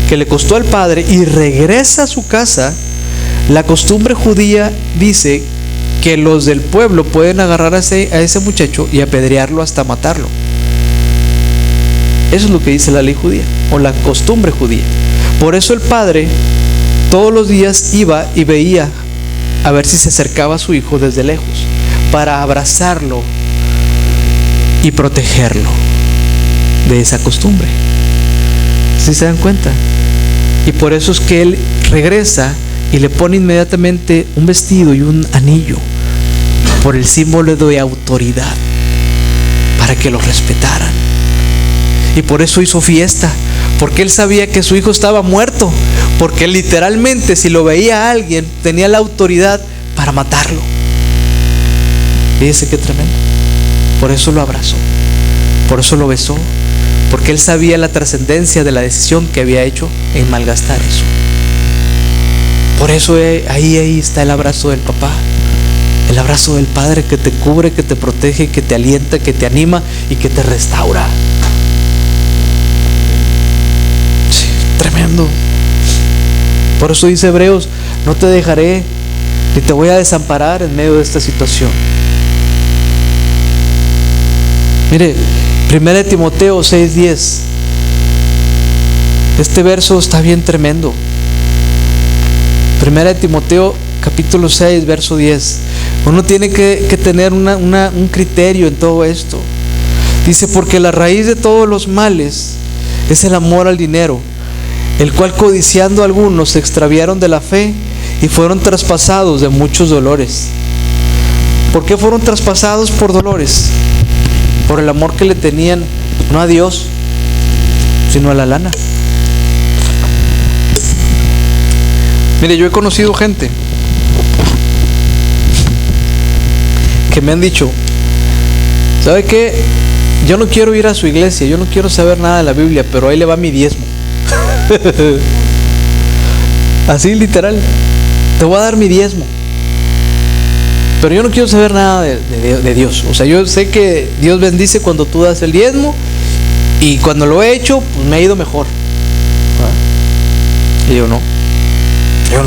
que le costó al padre, y regresa a su casa, la costumbre judía dice que los del pueblo pueden agarrar a ese muchacho y apedrearlo hasta matarlo. Eso es lo que dice la ley judía, o la costumbre judía. Por eso el padre todos los días iba y veía a ver si se acercaba a su hijo desde lejos, para abrazarlo y protegerlo de esa costumbre. ¿Sí se dan cuenta? Y por eso es que él regresa y le pone inmediatamente un vestido y un anillo, por el símbolo de autoridad, para que lo respetaran. Y por eso hizo fiesta, porque él sabía que su hijo estaba muerto, porque literalmente si lo veía a alguien tenía la autoridad para matarlo. Fíjese qué tremendo. Por eso lo abrazó, por eso lo besó, porque él sabía la trascendencia de la decisión que había hecho en malgastar eso. Por eso ahí está el abrazo del papá, el abrazo del padre, que te cubre, que te protege, que te alienta, que te anima y que te restaura. Sí, tremendo. Por eso dice Hebreos: no te dejaré ni te voy a desamparar en medio de esta situación. Mire, 1 Timoteo 6:10. Este verso está bien tremendo. 1 Timoteo capítulo 6, verso 10. Uno tiene que tener un criterio en todo esto. Dice: porque la raíz de todos los males es el amor al dinero, el cual codiciando algunos se extraviaron de la fe y fueron traspasados de muchos dolores. ¿Por qué fueron traspasados por dolores? Por el amor que le tenían, no a Dios, sino a la lana. Mire, yo he conocido gente que me han dicho: ¿sabe qué? Yo no quiero ir a su iglesia, yo no quiero saber nada de la Biblia, pero ahí le va mi diezmo. Así literal: te voy a dar mi diezmo, pero yo no quiero saber nada de Dios. O sea, yo sé que Dios bendice cuando tú das el diezmo, y cuando lo he hecho, pues me ha ido mejor. Y yo no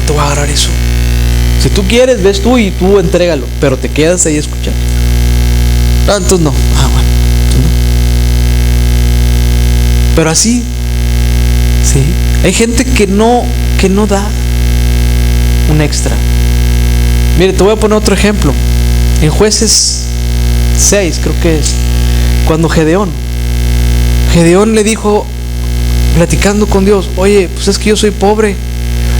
te voy a agarrar eso. Si tú quieres, ves tú y tú entrégalo, pero te quedas ahí escuchando. No, entonces no. Bueno, entonces no. Pero así, sí, hay gente que no da un extra. Mire, te voy a poner otro ejemplo. En Jueces 6, creo que es, cuando Gedeón le dijo, platicando con Dios: oye, pues es que yo soy pobre,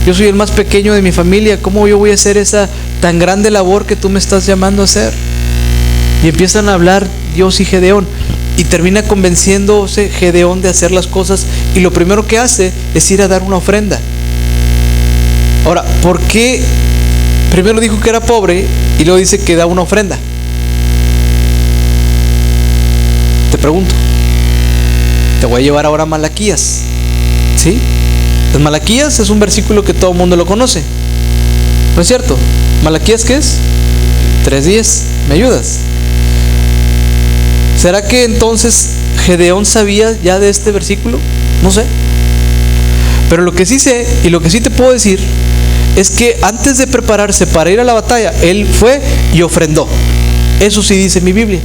yo soy el más pequeño de mi familia, ¿cómo yo voy a hacer esa tan grande labor que tú me estás llamando a hacer? Y empiezan a hablar Dios y Gedeón, y termina convenciéndose Gedeón de hacer las cosas, y lo primero que hace es ir a dar una ofrenda. Ahora, ¿por qué primero dijo que era pobre y luego dice que da una ofrenda? Te pregunto. Te voy a llevar ahora a Malaquías, ¿sí? En Malaquías es un versículo que todo el mundo lo conoce, ¿no es cierto? ¿Malaquías qué es? 3:10. ¿Me ayudas? ¿Será que entonces Gedeón sabía ya de este versículo? No sé. Pero lo que sí sé y lo que sí te puedo decir es que antes de prepararse para ir a la batalla, él fue y ofrendó. Eso sí dice mi Biblia.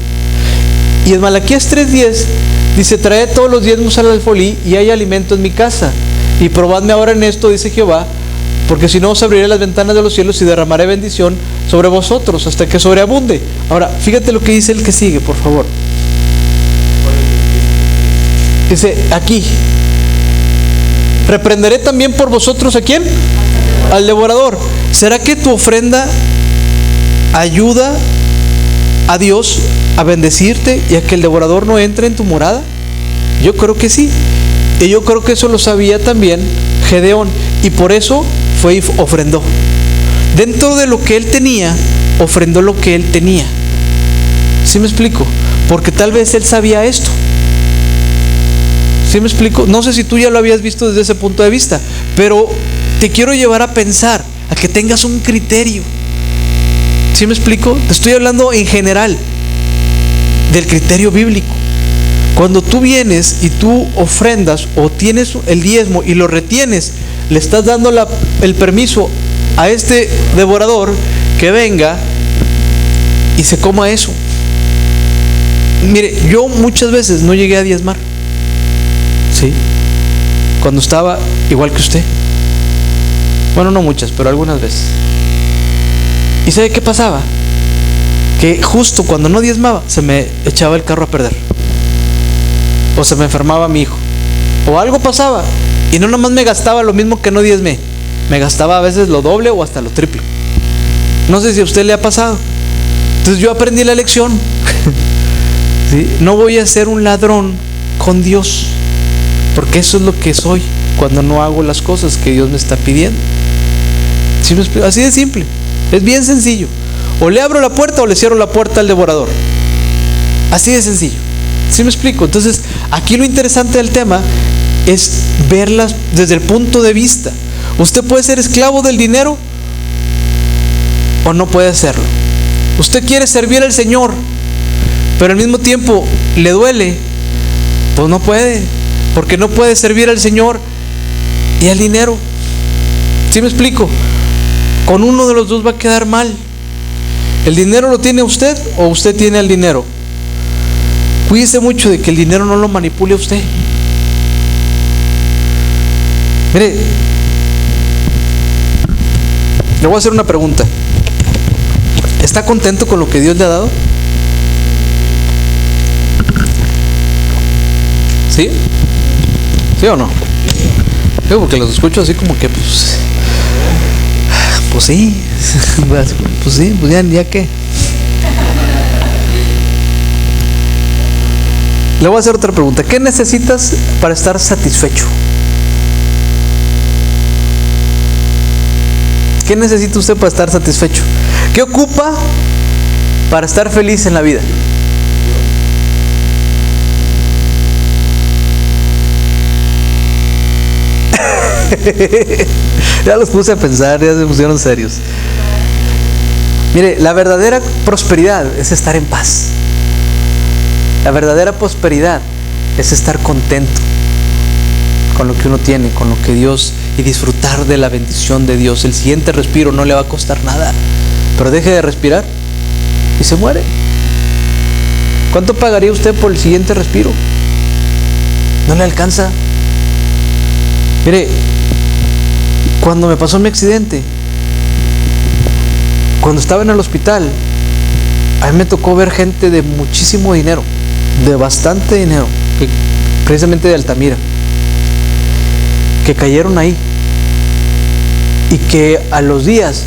Y en Malaquías 3:10 dice: traed todos los diezmos al alfolí y hay alimento en mi casa. Y probadme ahora en esto, dice Jehová, porque si no os abriré las ventanas de los cielos y derramaré bendición sobre vosotros hasta que sobreabunde. Ahora, fíjate lo que dice el que sigue, por favor. Dice aquí: reprenderé también por vosotros ¿a quién? Al devorador. ¿Será que tu ofrenda ayuda a Dios a bendecirte y a que el devorador no entre en tu morada? Yo creo que sí. Y yo creo que eso lo sabía también Gedeón, y por eso fue y ofrendó. Dentro de lo que él tenía, ofrendó lo que él tenía. ¿Sí me explico? Porque tal vez él sabía esto. ¿Sí me explico? No sé si tú ya lo habías visto desde ese punto de vista, pero te quiero llevar a pensar, a que tengas un criterio. ¿Sí me explico? Te estoy hablando en general del criterio bíblico. Cuando tú vienes y tú ofrendas o tienes el diezmo y lo retienes, le estás dando el permiso a este devorador que venga y se coma eso. Mire, yo muchas veces no llegué a diezmar, ¿sí? Cuando estaba igual que usted. Bueno, no muchas, pero algunas veces. ¿Y sabe qué pasaba? que justo cuando no diezmaba se me echaba el carro a perder, o se me enfermaba mi hijo, o algo pasaba, y no nomás me gastaba lo mismo que no diezmé, me gastaba a veces lo doble o hasta lo triple. No sé si a usted le ha pasado. Entonces yo aprendí la lección. ¿Sí? No voy a ser un ladrón con Dios, porque eso es lo que soy cuando no hago las cosas que Dios me está pidiendo. ¿Sí me explico? Así de simple, es bien sencillo. O le abro la puerta o le cierro la puerta al devorador. Así de sencillo. ¿Sí me explico? Entonces aquí lo interesante del tema es verlas desde el punto de vista. Usted puede ser esclavo del dinero o no puede hacerlo. Usted quiere servir al Señor, pero al mismo tiempo le duele, pues no puede, porque no puede servir al Señor y al dinero. ¿Sí me explico? Con uno de los dos va a quedar mal. ¿El dinero lo tiene usted o usted tiene el dinero? Cuídese mucho de que el dinero no lo manipule a usted. Mire, le voy a hacer una pregunta. ¿Está contento con lo que Dios le ha dado? ¿Sí? ¿Sí o no? Digo, porque los escucho así como que pues sí, pues sí, pues ya qué. Le voy a hacer otra pregunta. ¿Qué necesitas para estar satisfecho? ¿Qué necesita usted para estar satisfecho? ¿Qué ocupa para estar feliz en la vida? Ya los puse a pensar, ya se pusieron serios. Mire, la verdadera prosperidad es estar en paz. La verdadera prosperidad es estar contento con lo que uno tiene, con lo que Dios, y disfrutar de la bendición de Dios. El siguiente respiro no le va a costar nada, pero deje de respirar y se muere. ¿Cuánto pagaría usted por el siguiente respiro? No le alcanza. Mire, cuando me pasó mi accidente, cuando estaba en el hospital, a mí me tocó ver gente de muchísimo dinero, de bastante dinero, precisamente de Altamira, que cayeron ahí y que a los días,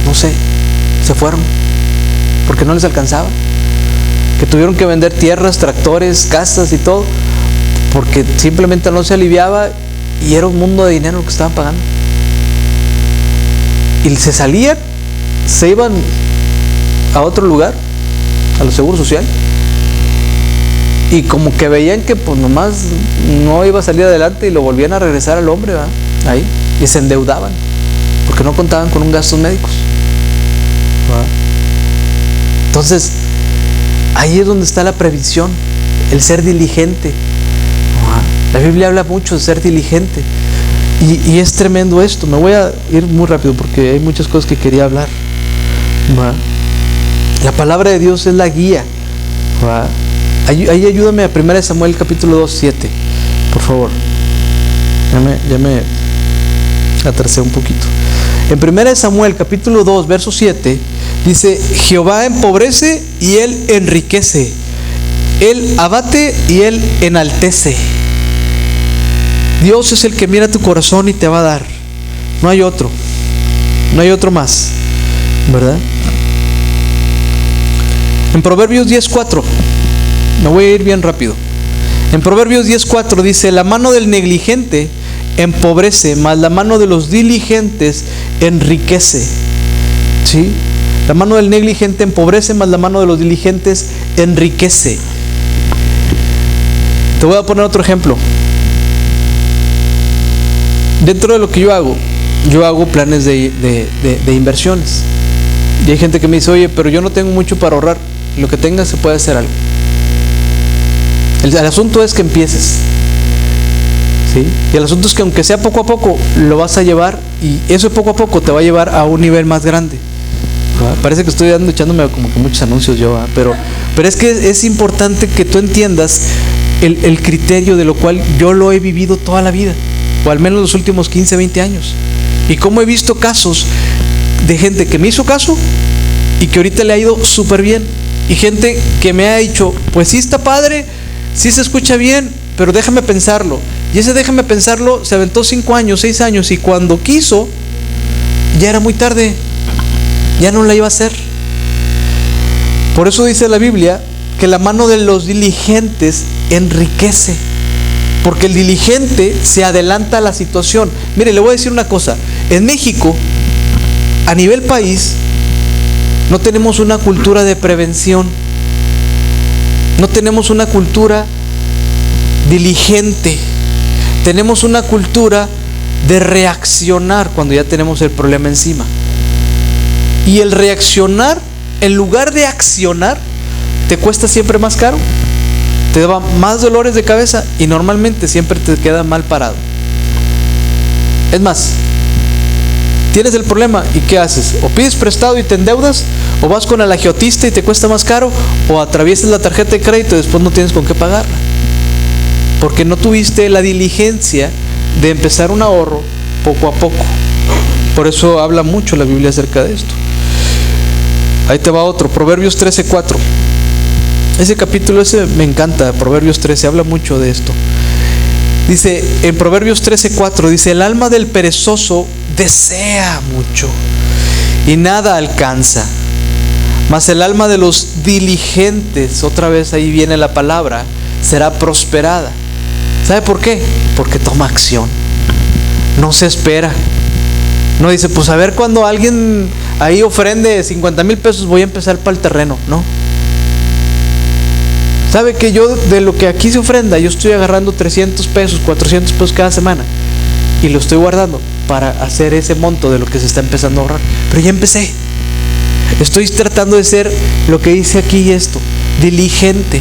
no sé, se fueron porque no les alcanzaba, que tuvieron que vender tierras, tractores, casas y todo, porque simplemente no se aliviaba, y era un mundo de dinero lo que estaban pagando. Y se salían, se iban a otro lugar, a los seguros sociales, y como que veían que pues nomás no iba a salir adelante, y lo volvían a regresar al hombre, ¿verdad? Ahí, y se endeudaban porque no contaban con un gastos médicos, ¿verdad? Entonces ahí es donde está la previsión, el ser diligente, ¿verdad? La Biblia habla mucho de ser diligente, y es tremendo esto. Me voy a ir muy rápido porque hay muchas cosas que quería hablar, ¿verdad? La palabra de Dios es la guía, ¿verdad? Ahí ayúdame a 1 Samuel capítulo 2, 7, por favor. Ya me atrasé un poquito. En 1 Samuel capítulo 2, verso 7, dice: Jehová empobrece y Él enriquece, Él abate y Él enaltece. Dios es el que mira tu corazón y te va a dar. No hay otro más, ¿verdad? En Proverbios 10:4, me voy a ir bien rápido. En Proverbios 10:4 dice: la mano del negligente empobrece, mas la mano de los diligentes enriquece. ¿Sí? La mano del negligente empobrece, mas la mano de los diligentes enriquece. Te voy a poner otro ejemplo. Dentro de lo que yo hago planes de inversiones. Y hay gente que me dice: oye, pero yo no tengo mucho para ahorrar. Lo que tengas se puede hacer algo. El asunto es que empieces, ¿sí? Y el asunto es que aunque sea poco a poco, lo vas a llevar, y eso poco a poco te va a llevar a un nivel más grande, ¿verdad? Parece que estoy echándome como que muchos anuncios yo, ¿verdad? Pero es que es importante que tú entiendas el criterio de lo cual yo lo he vivido toda la vida, o al menos los últimos 15, 20 años. Y cómo he visto casos de gente que me hizo caso y que ahorita le ha ido súper bien. Y gente que me ha dicho, pues sí está padre, sí se escucha bien, pero déjame pensarlo. Y ese déjame pensarlo se aventó 5 años, 6 años, y cuando quiso, ya era muy tarde, ya no la iba a hacer. Por eso dice la Biblia que la mano de los diligentes enriquece, porque el diligente se adelanta a la situación. Mire, le voy a decir una cosa. En México, a nivel país, no tenemos una cultura de prevención, no tenemos una cultura diligente, tenemos una cultura de reaccionar cuando ya tenemos el problema encima. Y el reaccionar, en lugar de accionar, te cuesta siempre más caro, te da más dolores de cabeza y normalmente siempre te queda mal parado. Es más, tienes el problema y ¿qué haces? O pides prestado y te endeudas, o vas con el agiotista y te cuesta más caro, o atraviesas la tarjeta de crédito y después no tienes con qué pagarla, porque no tuviste la diligencia de empezar un ahorro poco a poco. Por eso habla mucho la Biblia acerca de esto. Ahí te va otro, Proverbios 13:4. Ese capítulo me encanta, Proverbios 13, habla mucho de esto. Dice, en Proverbios 13:4, dice, el alma del perezoso desea mucho y nada alcanza, mas el alma de los diligentes, otra vez ahí viene la palabra, será prosperada. ¿Sabe por qué? Porque toma acción, no se espera. No dice, pues a ver cuando alguien ahí ofrende 50,000 pesos voy a empezar para el terreno. No. ¿Sabe que yo de lo que aquí se ofrenda, yo estoy agarrando 300 pesos, 400 pesos cada semana y lo estoy guardando para hacer ese monto de lo que se está empezando a ahorrar? Pero ya empecé. Estoy tratando de ser lo que dice aquí esto, diligente,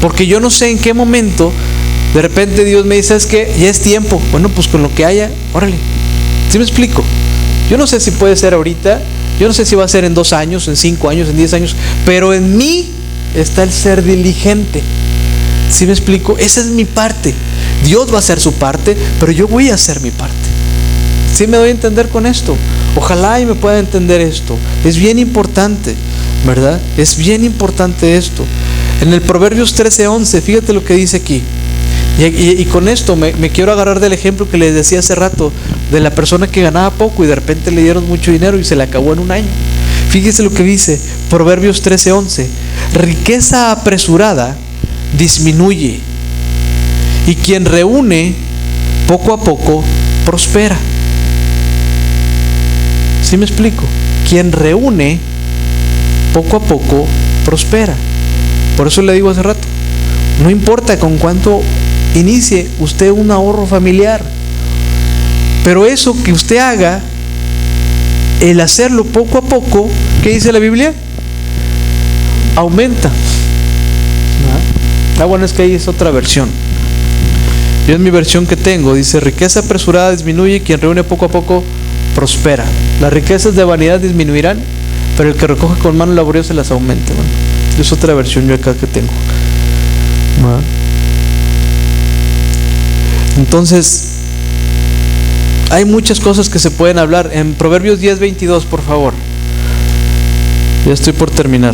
porque yo no sé en qué momento de repente Dios me dice, ¿sabes qué? Ya es tiempo. Bueno, pues con lo que haya, órale. ¿Sí me explico? Yo no sé si puede ser ahorita, yo no sé si va a ser en 2 años, en 5 años, en 10 años, pero en mí está el ser diligente. ¿Sí me explico? Esa es mi parte. Dios va a hacer su parte, pero yo voy a hacer mi parte. ¿Sí me doy a entender con esto? Ojalá y me pueda entender esto. Es bien importante, ¿verdad? Es bien importante esto. En el Proverbios 13:11, fíjate lo que dice aquí. Y con esto me quiero agarrar del ejemplo que les decía hace rato, de la persona que ganaba poco y de repente le dieron mucho dinero y se le acabó en un año. Fíjese lo que dice Proverbios 13:11. Riqueza apresurada disminuye, y quien reúne poco a poco prospera. ¿Sí me explico? Quien reúne poco a poco prospera. Por eso le digo hace rato, no importa con cuánto inicie usted un ahorro familiar, pero eso que usted haga, el hacerlo poco a poco, ¿qué dice la Biblia? Aumenta. Bueno, es que ahí es otra versión. Yo en mi versión que tengo dice, riqueza apresurada disminuye, quien reúne poco a poco prospera. Las riquezas de vanidad disminuirán, pero el que recoge con mano laboriosa las aumenta. Bueno, es otra versión yo acá que tengo. Entonces, hay muchas cosas que se pueden hablar. En Proverbios 10:22, por favor. Ya estoy por terminar.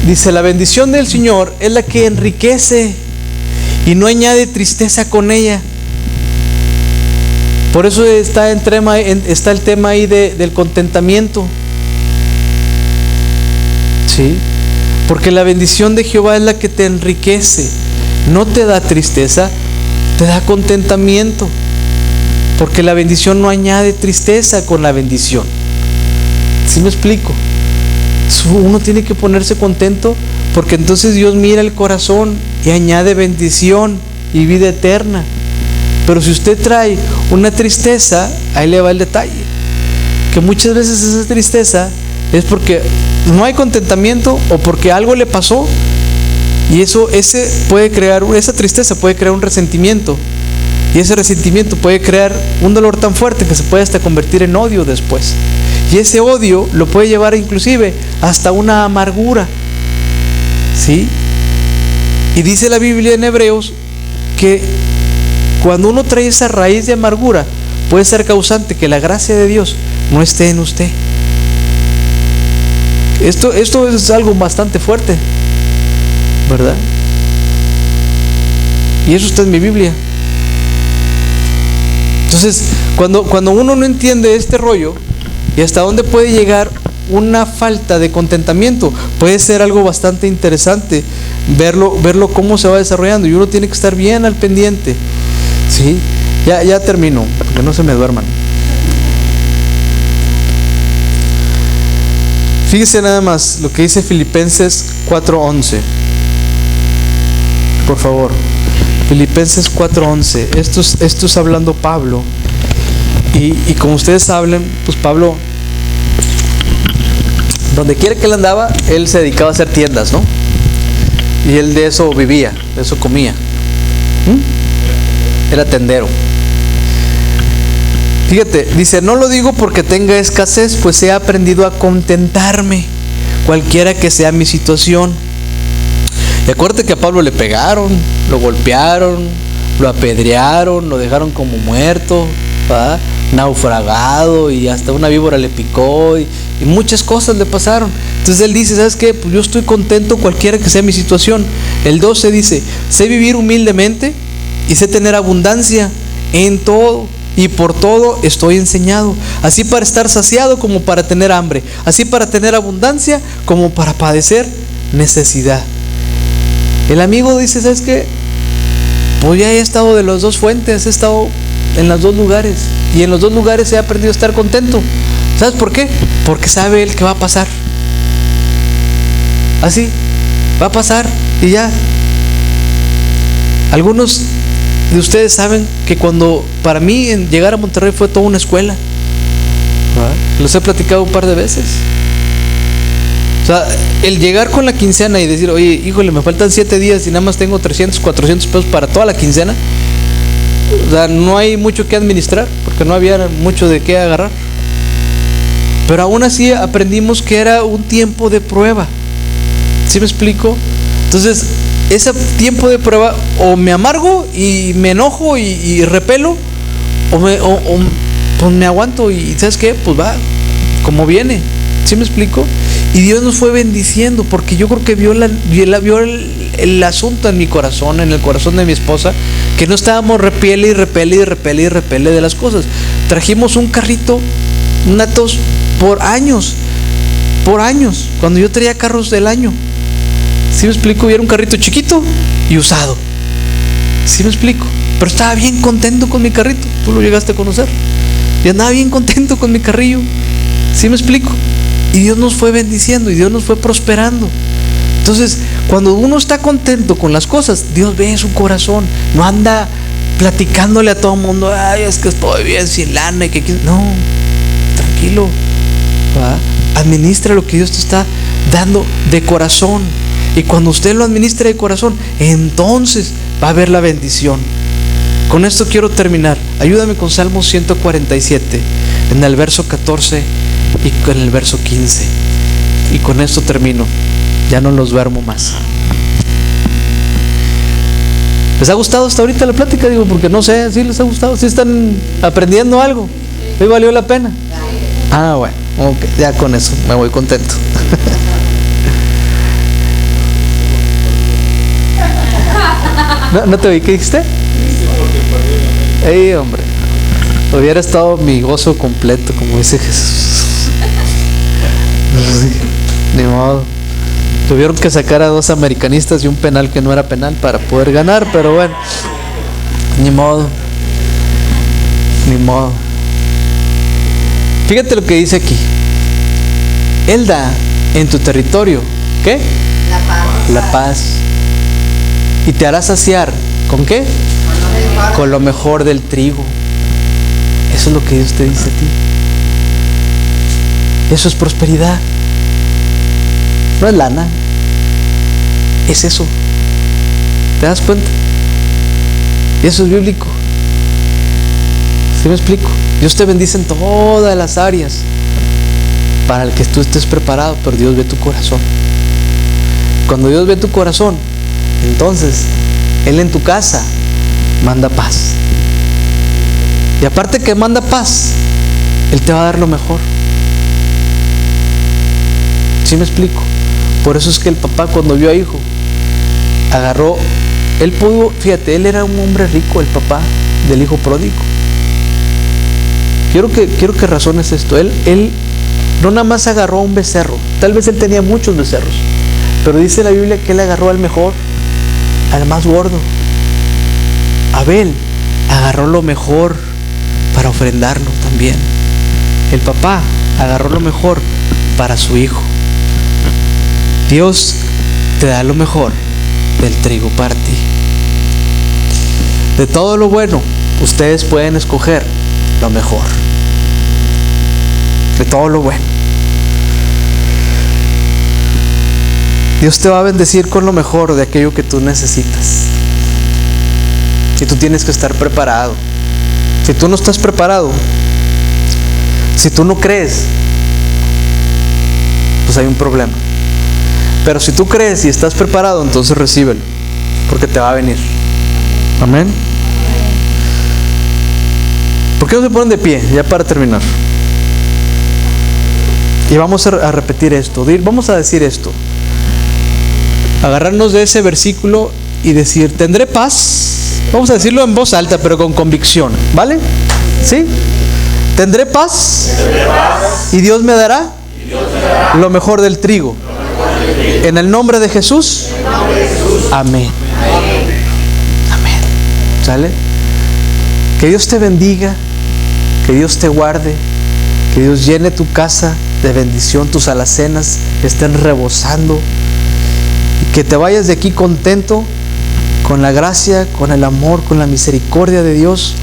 Dice, la bendición del Señor es la que enriquece y no añade tristeza con ella. Por eso está el tema ahí del contentamiento. ¿Sí? Porque la bendición de Jehová es la que te enriquece, no te da tristeza, te da contentamiento. Porque la bendición no añade tristeza con la bendición. ¿Sí me explico? Uno tiene que ponerse contento, porque entonces Dios mira el corazón y añade bendición y vida eterna. Pero si usted trae una tristeza, ahí le va el detalle, que muchas veces esa tristeza es porque no hay contentamiento o porque algo le pasó, y esa tristeza puede crear un resentimiento, y ese resentimiento puede crear un dolor tan fuerte que se puede hasta convertir en odio después, y ese odio lo puede llevar inclusive hasta una amargura. ¿Sí? Y dice la Biblia en Hebreos que cuando uno trae esa raíz de amargura, puede ser causante que la gracia de Dios no esté en usted. Esto es algo bastante fuerte, ¿verdad? Y eso está en mi Biblia. Entonces, cuando uno no entiende este rollo y hasta dónde puede llegar una falta de contentamiento, puede ser algo bastante interesante verlo cómo se va desarrollando, y uno tiene que estar bien al pendiente. ¿Sí? Ya termino, porque no se me duerman. Fíjese nada más lo que dice Filipenses 4:11. Por favor, Filipenses 4:11. Esto es hablando Pablo. Y como ustedes hablen, pues Pablo, donde quiera que él andaba, él se dedicaba a hacer tiendas, ¿no? Y él de eso vivía, de eso comía. Era tendero. Fíjate, dice: no lo digo porque tenga escasez, pues he aprendido a contentarme, cualquiera que sea mi situación. Y acuérdate que a Pablo le pegaron, lo golpearon, lo apedrearon, lo dejaron como muerto, ¿verdad? Naufragado, y hasta una víbora le picó, y muchas cosas le pasaron. Entonces él dice: ¿sabes qué? Pues yo estoy contento cualquiera que sea mi situación. El 12 dice: sé vivir humildemente y sé tener abundancia en todo, y por todo estoy enseñado, así para estar saciado como para tener hambre, así para tener abundancia como para padecer necesidad. El amigo dice: ¿sabes qué? Pues ya he estado de las dos fuentes, he estado en los dos lugares, y en los dos lugares he aprendido a estar contento. ¿Sabes por qué? Porque sabe él que va a pasar. Así, va a pasar y ya. Algunos de ustedes saben que para mí llegar a Monterrey fue toda una escuela. Los he platicado un par de veces. O sea, el llegar con la quincena y decir: oye, híjole, me faltan 7 días y nada más tengo 300, 400 pesos para toda la quincena. O sea, no hay mucho que administrar, porque no había mucho de qué agarrar. Pero aún así aprendimos que era un tiempo de prueba. ¿Sí me explico? Entonces, ese tiempo de prueba, o me amargo y me enojo y repelo, o pues me aguanto y ¿sabes qué? Pues va, como viene. ¿Sí me explico? Y Dios nos fue bendiciendo, porque yo creo que vio el asunto en mi corazón, en el corazón de mi esposa, que no estábamos repele de las cosas. Trajimos un carrito, un Atos, por años, cuando yo traía carros del año. ¿Sí me explico? Y era un carrito chiquito y usado. ¿Sí me explico? Pero estaba bien contento con mi carrito. Tú lo llegaste a conocer. Y andaba bien contento con mi carrillo. ¿Sí me explico? Y Dios nos fue bendiciendo y Dios nos fue prosperando. Entonces, cuando uno está contento con las cosas, Dios ve en su corazón. No anda platicándole a todo el mundo: ay, es que estoy bien sin lana y que no, tranquilo, ¿va? Administra lo que Dios te está dando de corazón. Y cuando usted lo administra de corazón, entonces va a haber la bendición. Con esto quiero terminar. Ayúdame con Salmos 147, en el verso 14 y con el verso 15. Y con esto termino. Ya no los duermo más. ¿Les ha gustado hasta ahorita la plática? Digo, porque no sé, ¿sí les ha gustado? ¿Sí están aprendiendo algo? ¿Sí valió la pena? Ah, bueno, okay, ya con eso me voy contento. ¿No te oí? ¿Qué dijiste? Ey, hombre, hubiera estado mi gozo completo, como dice Jesús. Ni modo. Tuvieron que sacar a 2 americanistas y un penal que no era penal para poder ganar, pero bueno, ni modo. Fíjate lo que dice aquí. Él da en tu territorio, ¿qué? La paz. Y te hará saciar, ¿con qué? Con lo mejor del trigo. Eso es lo que Dios te dice a ti. Eso es prosperidad. No es lana, es eso. ¿Te das cuenta? Y eso es bíblico. ¿Sí me explico? Dios te bendice en todas las áreas para el que tú estés preparado, pero Dios ve tu corazón. Cuando Dios ve tu corazón, entonces Él en tu casa manda paz. Y aparte que manda paz, Él te va a dar lo mejor. ¿Sí me explico? Por eso es que el papá, cuando vio a hijo, agarró, él pudo, fíjate, él era un hombre rico, el papá del hijo pródigo. Quiero que razones esto. Él no nada más agarró a un becerro, tal vez él tenía muchos becerros, pero dice la Biblia que él agarró al mejor, al más gordo. Abel agarró lo mejor para ofrendarlo también. El papá agarró lo mejor para su hijo. Dios te da lo mejor del trigo para ti. De todo lo bueno, ustedes pueden escoger lo mejor. De todo lo bueno. Dios te va a bendecir con lo mejor de aquello que tú necesitas. Y tú tienes que estar preparado. Si tú no estás preparado, si tú no crees, pues hay un problema. Pero si tú crees y estás preparado, entonces recíbelo, porque te va a venir. Amén. ¿Por qué no se ponen de pie? Ya para terminar. Y vamos a repetir esto. Vamos a decir esto. Agarrarnos de ese versículo y decir, tendré paz. Vamos a decirlo en voz alta, pero con convicción. ¿Vale? ¿Sí? Tendré paz. Y Dios me dará lo mejor del trigo. En el nombre de Jesús. Amén. Amén. ¿Sale? Que Dios te bendiga, que Dios te guarde, que Dios llene tu casa de bendición, tus alacenas estén rebosando, y que te vayas de aquí contento, con la gracia, con el amor, con la misericordia de Dios.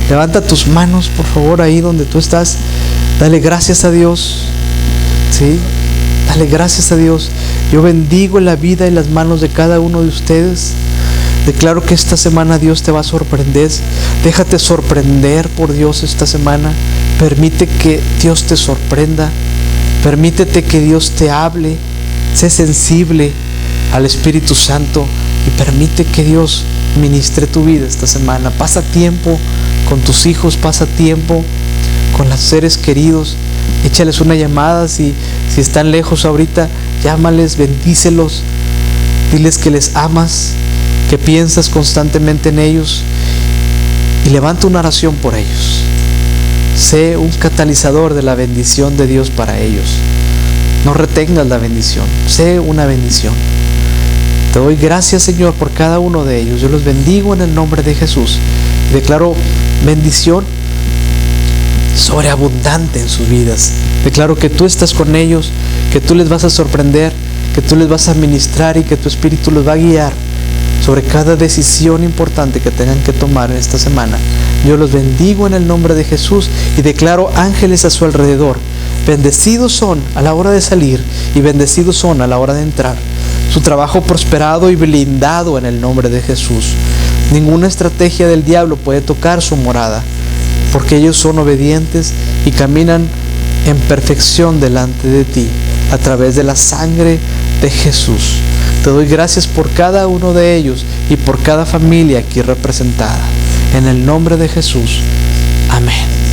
Levanta tus manos, por favor, ahí donde tú estás. Dale gracias a Dios. ¿Sí? Dale gracias a Dios. Yo bendigo la vida y las manos de cada uno de ustedes. Declaro que esta semana Dios te va a sorprender. Déjate sorprender por Dios esta semana. Permite que Dios te sorprenda. Permítete que Dios te hable. Sé sensible al Espíritu Santo y permite que Dios ministre tu vida esta semana. Pasa tiempo con tus hijos, pasa tiempo con los seres queridos. Échales una llamada si están lejos ahorita. Llámales, bendícelos. Diles que les amas, que piensas constantemente en ellos, y levanta una oración por ellos. Sé un catalizador de la bendición de Dios para ellos. No retengas la bendición, sé una bendición. Te doy gracias, Señor, por cada uno de ellos. Yo los bendigo en el nombre de Jesús. Declaro bendición sobreabundante en sus vidas. Declaro que tú estás con ellos, que tú les vas a sorprender, que tú les vas a ministrar y que tu Espíritu los va a guiar sobre cada decisión importante que tengan que tomar en esta semana. Yo los bendigo en el nombre de Jesús y declaro ángeles a su alrededor. Bendecidos son a la hora de salir y bendecidos son a la hora de entrar. Su trabajo prosperado y blindado en el nombre de Jesús. Ninguna estrategia del diablo puede tocar su morada, porque ellos son obedientes y caminan en perfección delante de ti a través de la sangre de Jesús. Te doy gracias por cada uno de ellos y por cada familia aquí representada. En el nombre de Jesús. Amén.